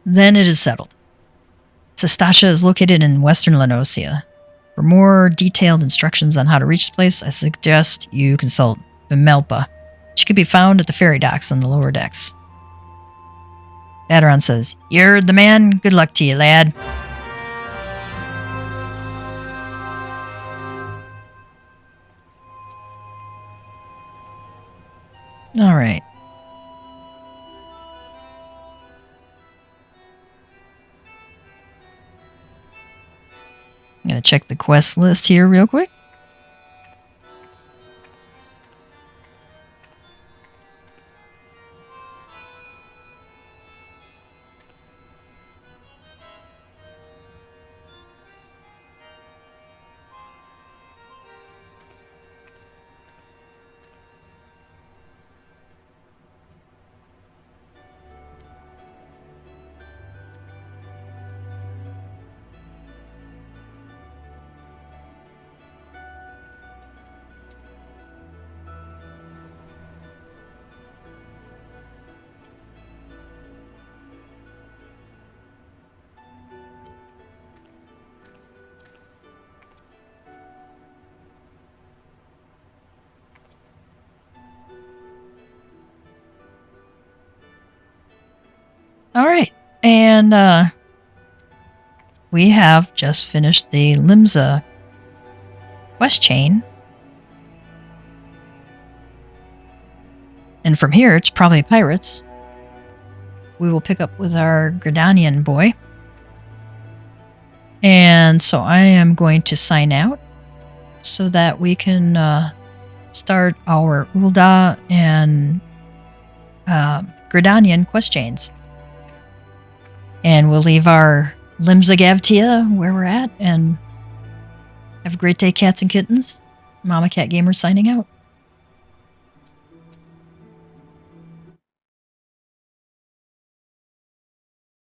Then it is settled. Sestasha is located in western Lenosia. For more detailed instructions on how to reach this place, I suggest you consult Vimelpa. She can be found at the ferry docks on the lower decks. Baderon says, "You're the man. Good luck to you, lad." All right. I'm going to check the quest list here real quick. All right. And we have just finished the Limsa quest chain. And from here, it's probably pirates. We will pick up with our Gridanian boy. And so I am going to sign out so that we can start our Ulda and Gridanian quest chains. And we'll leave our Limsa Gavtia where we're at. And have a great day, cats and kittens. Mama Cat Gamer signing out.